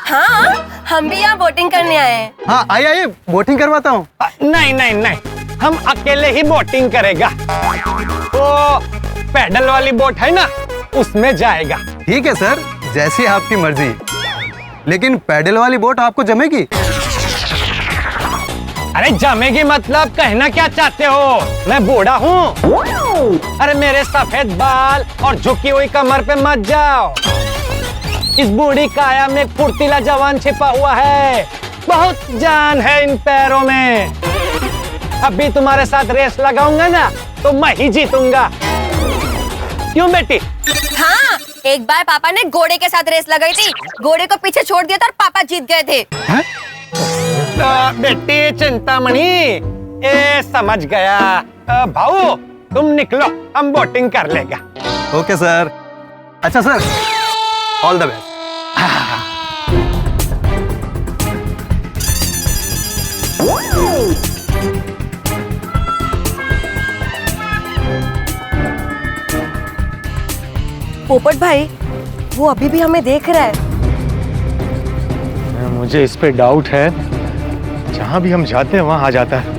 हाँ, हम भी यहाँ वोटिंग करने आए हैं। हाँ आइए आइए, वोटिंग करवाता हूँ। नहीं नहीं नहीं, हम अकेले ही वोटिंग करेगा। वो पैडल वाली बोट है ना, उसमें जाएगा। ठीक है सर, जैसी आपकी मर्जी। लेकिन पैडल वाली बोट आपको जमेगी? अरे जमेगी मतलब कहना क्या चाहते हो? मैं बूढ़ा हूँ? अरे मेरे सफेद बाल और झुकी हुई कमर पे मत जाओ। इस बूढ़ी काया में एक फुर्तीला जवान छिपा हुआ है, बहुत जान है इन पैरों में। अभी तुम्हारे साथ रेस लगाऊंगा ना तो मैं ही जीतूंगा। क्यों बेटी? हाँ, एक बार पापा ने घोड़े के साथ रेस लगाई थी, घोड़े को पीछे छोड़ दिया था और पापा जीत गए थे। बेटी चिंतामणि, ए समझ गया। भाऊ तुम निकलो, हम वोटिंग कर लेगा। Okay sir. अच्छा सर, ऑल द बेस्ट। पोपट भाई, वो अभी भी हमें देख रहा है। मुझे इस पे डाउट है, जहां भी हम जाते हैं वहां आ जाता है।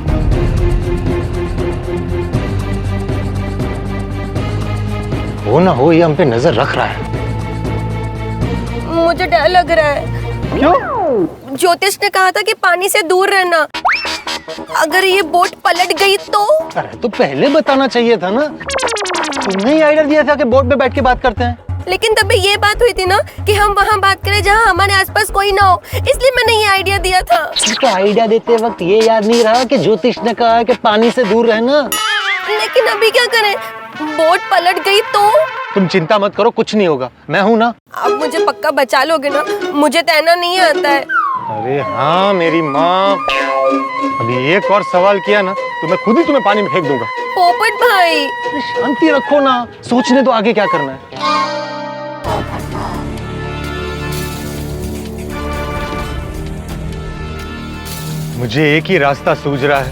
हो ना हो ये हम पे नजर रख रहा है। मुझे डर लग रहा है। क्यों? ज्योतिष ने कहा था कि पानी से दूर रहना। अगर ये बोट पलट गई तो? अरे तो पहले बताना चाहिए था ना। तुमने ही आइडिया दिया था कि बोट पे बैठ के बात करते हैं। लेकिन तभी ये बात हुई थी ना कि हम वहाँ बात करें जहाँ हमारे आसपास कोई ना हो, इसलिए मैंने ये आइडिया दिया था। तो आइडिया देते वक्त ये याद नहीं रहा कि ज्योतिष ने कहा कि पानी से दूर रहना। लेकिन अभी क्या करें? बोट पलट गई तो? तुम चिंता मत करो, कुछ नहीं होगा, मैं हूँ ना। आप मुझे पक्का बचा लोगे ना? मुझे तैरना नहीं आता है। अरे हाँ मेरी माँ, अभी एक और सवाल किया ना तो मैं खुद ही तुम्हें पानी में फेंक दूंगा। पोपट भाई शांति रखो ना, सोचने तो आगे क्या करना है। मुझे एक ही रास्ता सूझ रहा है,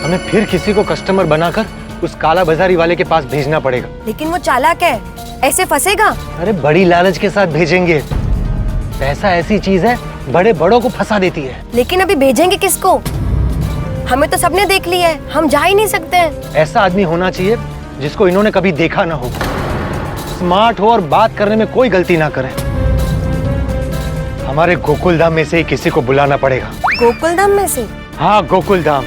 हमें फिर किसी को कस्टमर बनाकर उस काला बाजारी वाले के पास भेजना पड़ेगा। लेकिन वो चालाक है, ऐसे फंसेगा। अरे बड़ी लालच के साथ भेजेंगे। पैसा ऐसी चीज है, बड़े बड़ों को फंसा देती है। लेकिन अभी भेजेंगे किसको? हमें तो सबने देख लिया है, हम जा ही नहीं सकते। ऐसा आदमी होना चाहिए जिसको इन्होंने कभी देखा ना हो, स्मार्ट हो और बात करने में कोई गलती ना करे। हमारे गोकुलधाम में से ही किसी को बुलाना पड़ेगा। गोकुलधाम में से? हाँ गोकुलधाम,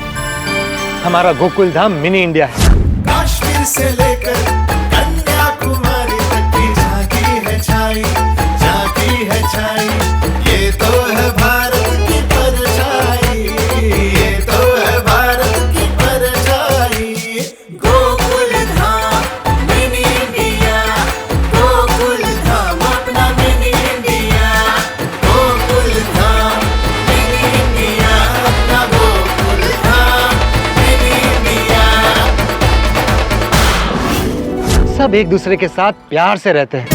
हमारा गोकुलधाम मिनी इंडिया है। काश्मीर से लेकर कन्याकुमारी तक की झांकी है छाई, झांकी है छाई। ये तो है भारत की परछाई, ये तो है भारत की परछाई। गोकुलधाम मिनी इंडिया, गोकुलधाम अपना mini India, Gokuldham mini India अपना गोकुलधाम मिनी इंडिया। सब एक दूसरे के साथ प्यार से रहते हैं।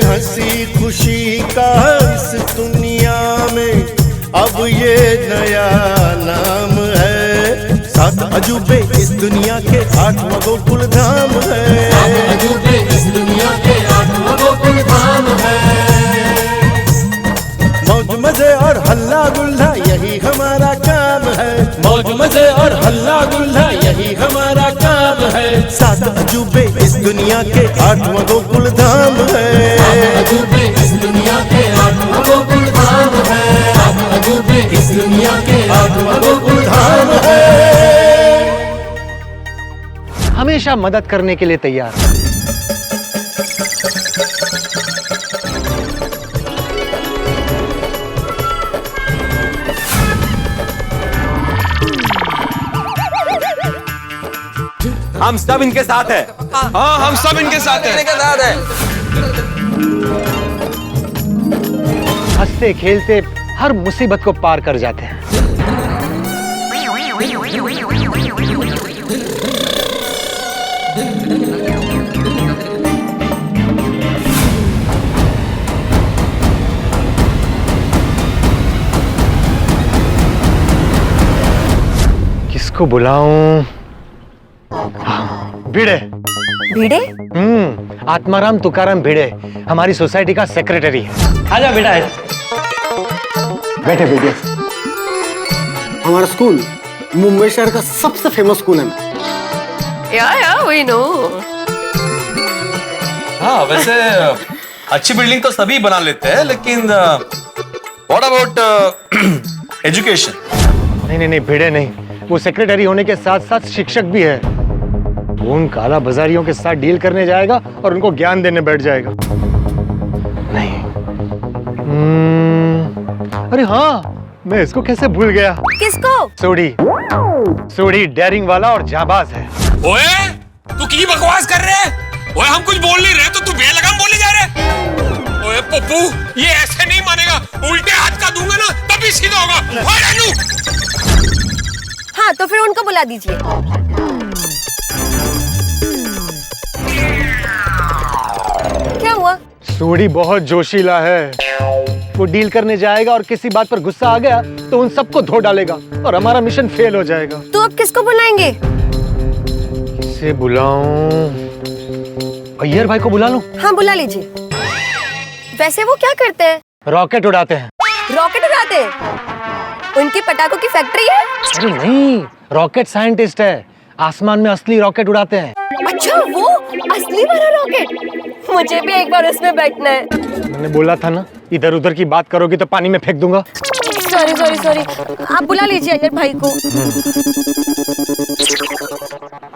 हंसी खुशी का इस दुनिया में अब ये नया नाम है। 7 अजूबे इस दुनिया के 8वां गोकुलधाम है। 7 अजूबे इस दुनिया के 8वां गोकुलधाम है। मौज मजे और हल्ला गुल्ला यही हमारा काम है। मौज मजे और हल्ला गुल्ला यही हमारा काम है। 7 अजूबे इस दुनिया के 8वां गोकुलधाम है। 7 अजूबे इस दुनिया के 8वां गोकुलधाम है। 7 अजूबे इस दुनिया के 8वां गोकुलधाम है। हमेशा मदद करने के लिए तैयार। हम सब इनके साथ है। हाँ हम सब इनके साथ हैं। हंसते खेलते हर मुसीबत को पार कर जाते हैं। किसको बुलाऊं? भिड़े। भिड़े? आत्माराम तुकाराम भिड़े हमारी सोसाइटी का सेक्रेटरी है। आजा बेटा। बैठे बैठे। हमारा स्कूल मुंबई शहर का सबसे फेमस स्कूल है। या वी नो। हाँ वैसे अच्छी बिल्डिंग तो सभी बना लेते हैं, लेकिन व्हाट अबाउट एजुकेशन? नहीं भिड़े नहीं, वो सेक्रेटरी होने के साथ साथ शिक्षक भी है। वो उन काला बाजारियों के साथ डील करने जाएगा और उनको ज्ञान देने बैठ जाएगा। नहीं। अरे हाँ, मैं इसको कैसे भूल गया। किसको? सोडी डेयरिंग वाला और जाबाज है। ओए तू की बकवास कर रहे है? ओए हम कुछ बोल नहीं रहे तो तू बेलगाम बोले जा रहे। ओए पप्पू ये ऐसे नहीं मानेगा, उल्टे हाथ का दूंगा ना तभी सीधा होगा। ओए रानू। हाँ तो फिर उनको बुला दीजिए। क्या हुआ? सोडी बहुत जोशीला है। वो डील करने जाएगा और किसी बात पर गुस्सा आ गया तो उन सबको धो डालेगा और हमारा मिशन फेल हो जाएगा। तो अब किसको बुलाएंगे? किसे बुलाऊं? अय्यर भाई को बुला लूं? हाँ बुला लीजिए। वैसे वो क्या करते हैं? रॉकेट उड़ाते हैं। रॉकेट उड़ाते हैं? उनकी पटाखों की फैक्ट्री है? अरे नहीं, रॉकेट साइंटिस्ट है, आसमान में असली रॉकेट उड़ाते हैं। अच्छा, वो असली वाला रॉकेट? मुझे भी एक बार उसमें बैठना है। मैंने बोला था ना, इधर उधर की बात करोगी तो पानी में फेंक दूंगा। सॉरी सॉरी सॉरी, आप बुला लीजिए अय्यर भाई को।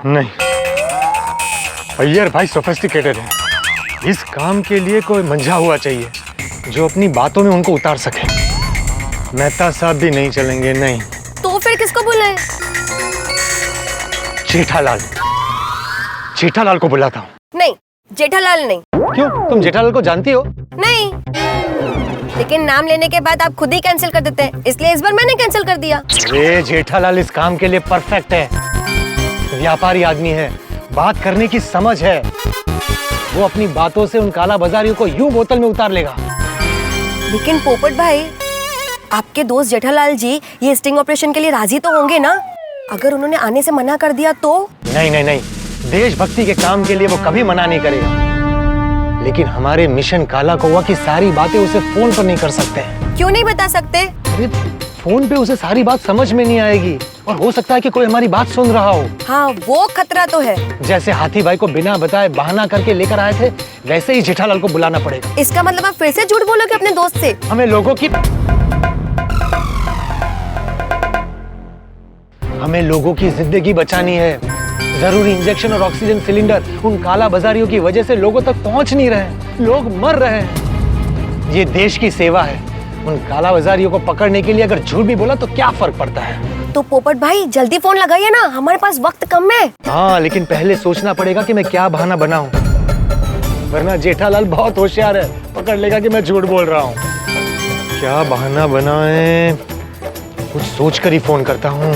नहीं, अय्यर भाई सोफिस्टिकेटेड है। इस काम के लिए कोई मंझा हुआ चाहिए जो अपनी बातों में उनको उतार सके। मेहता साहब भी नहीं चलेंगे, नहीं। तो फिर किसको बुलाएं? जेठालाल, जेठालाल को बुलाता हूँ। नहीं, जेठालाल नहीं। क्यों, तुम जेठालाल को जानती हो? नहीं, लेकिन नाम लेने के बाद आप खुद ही कैंसिल कर देते हैं, इसलिए इस बार मैंने कैंसिल कर दिया। अरे जेठालाल इस काम के लिए परफेक्ट है। व्यापारी आदमी है, बात करने की समझ है। वो अपनी बातों से उन काला बाजारियों को यूं बोतल में उतार लेगा। लेकिन पोपट भाई, आपके दोस्त जेठालाल जी ये स्टिंग ऑपरेशन के लिए राजी तो होंगे ना? अगर उन्होंने आने से मना कर दिया तो? नहीं नहीं नहीं, देशभक्ति के काम के लिए वो कभी मना नहीं करेगा। लेकिन हमारे मिशन काला कौवा की सारी बातें उसे फोन पर नहीं कर सकते। क्यों नहीं बता सकते? अरे फोन पे उसे सारी बात समझ में नहीं आएगी और हो सकता है कि कोई हमारी बात सुन रहा हो। हाँ, वो खतरा तो है। जैसे हाथी भाई को बिना बताए बहाना करके लेकर आए थे, वैसे ही जेठालाल को बुलाना पड़ेगा। इसका मतलब आप फिर से झूठ बोलोगे अपने दोस्त से? हमें लोगों की जिंदगी बचानी है। जरूरी इंजेक्शन और ऑक्सीजन सिलेंडर उन काला बाजारियों की वजह से लोगों तक पहुंच नहीं रहे, लोग मर रहे हैं। ये देश की सेवा है। उन काला बाजारियों को पकड़ने के लिए अगर झूठ भी बोला तो क्या फर्क पड़ता है? तो पोपट भाई जल्दी फोन लगाइए ना, हमारे पास वक्त कम है। हाँ, लेकिन पहले सोचना पड़ेगा कि मैं क्या बहाना बनाऊं, वरना जेठालाल बहुत होशियार है, पकड़ लेगा कि मैं झूठ बोल रहा हूँ। क्या बहाना बनाएं? कुछ सोच कर ही फोन करता हूँ।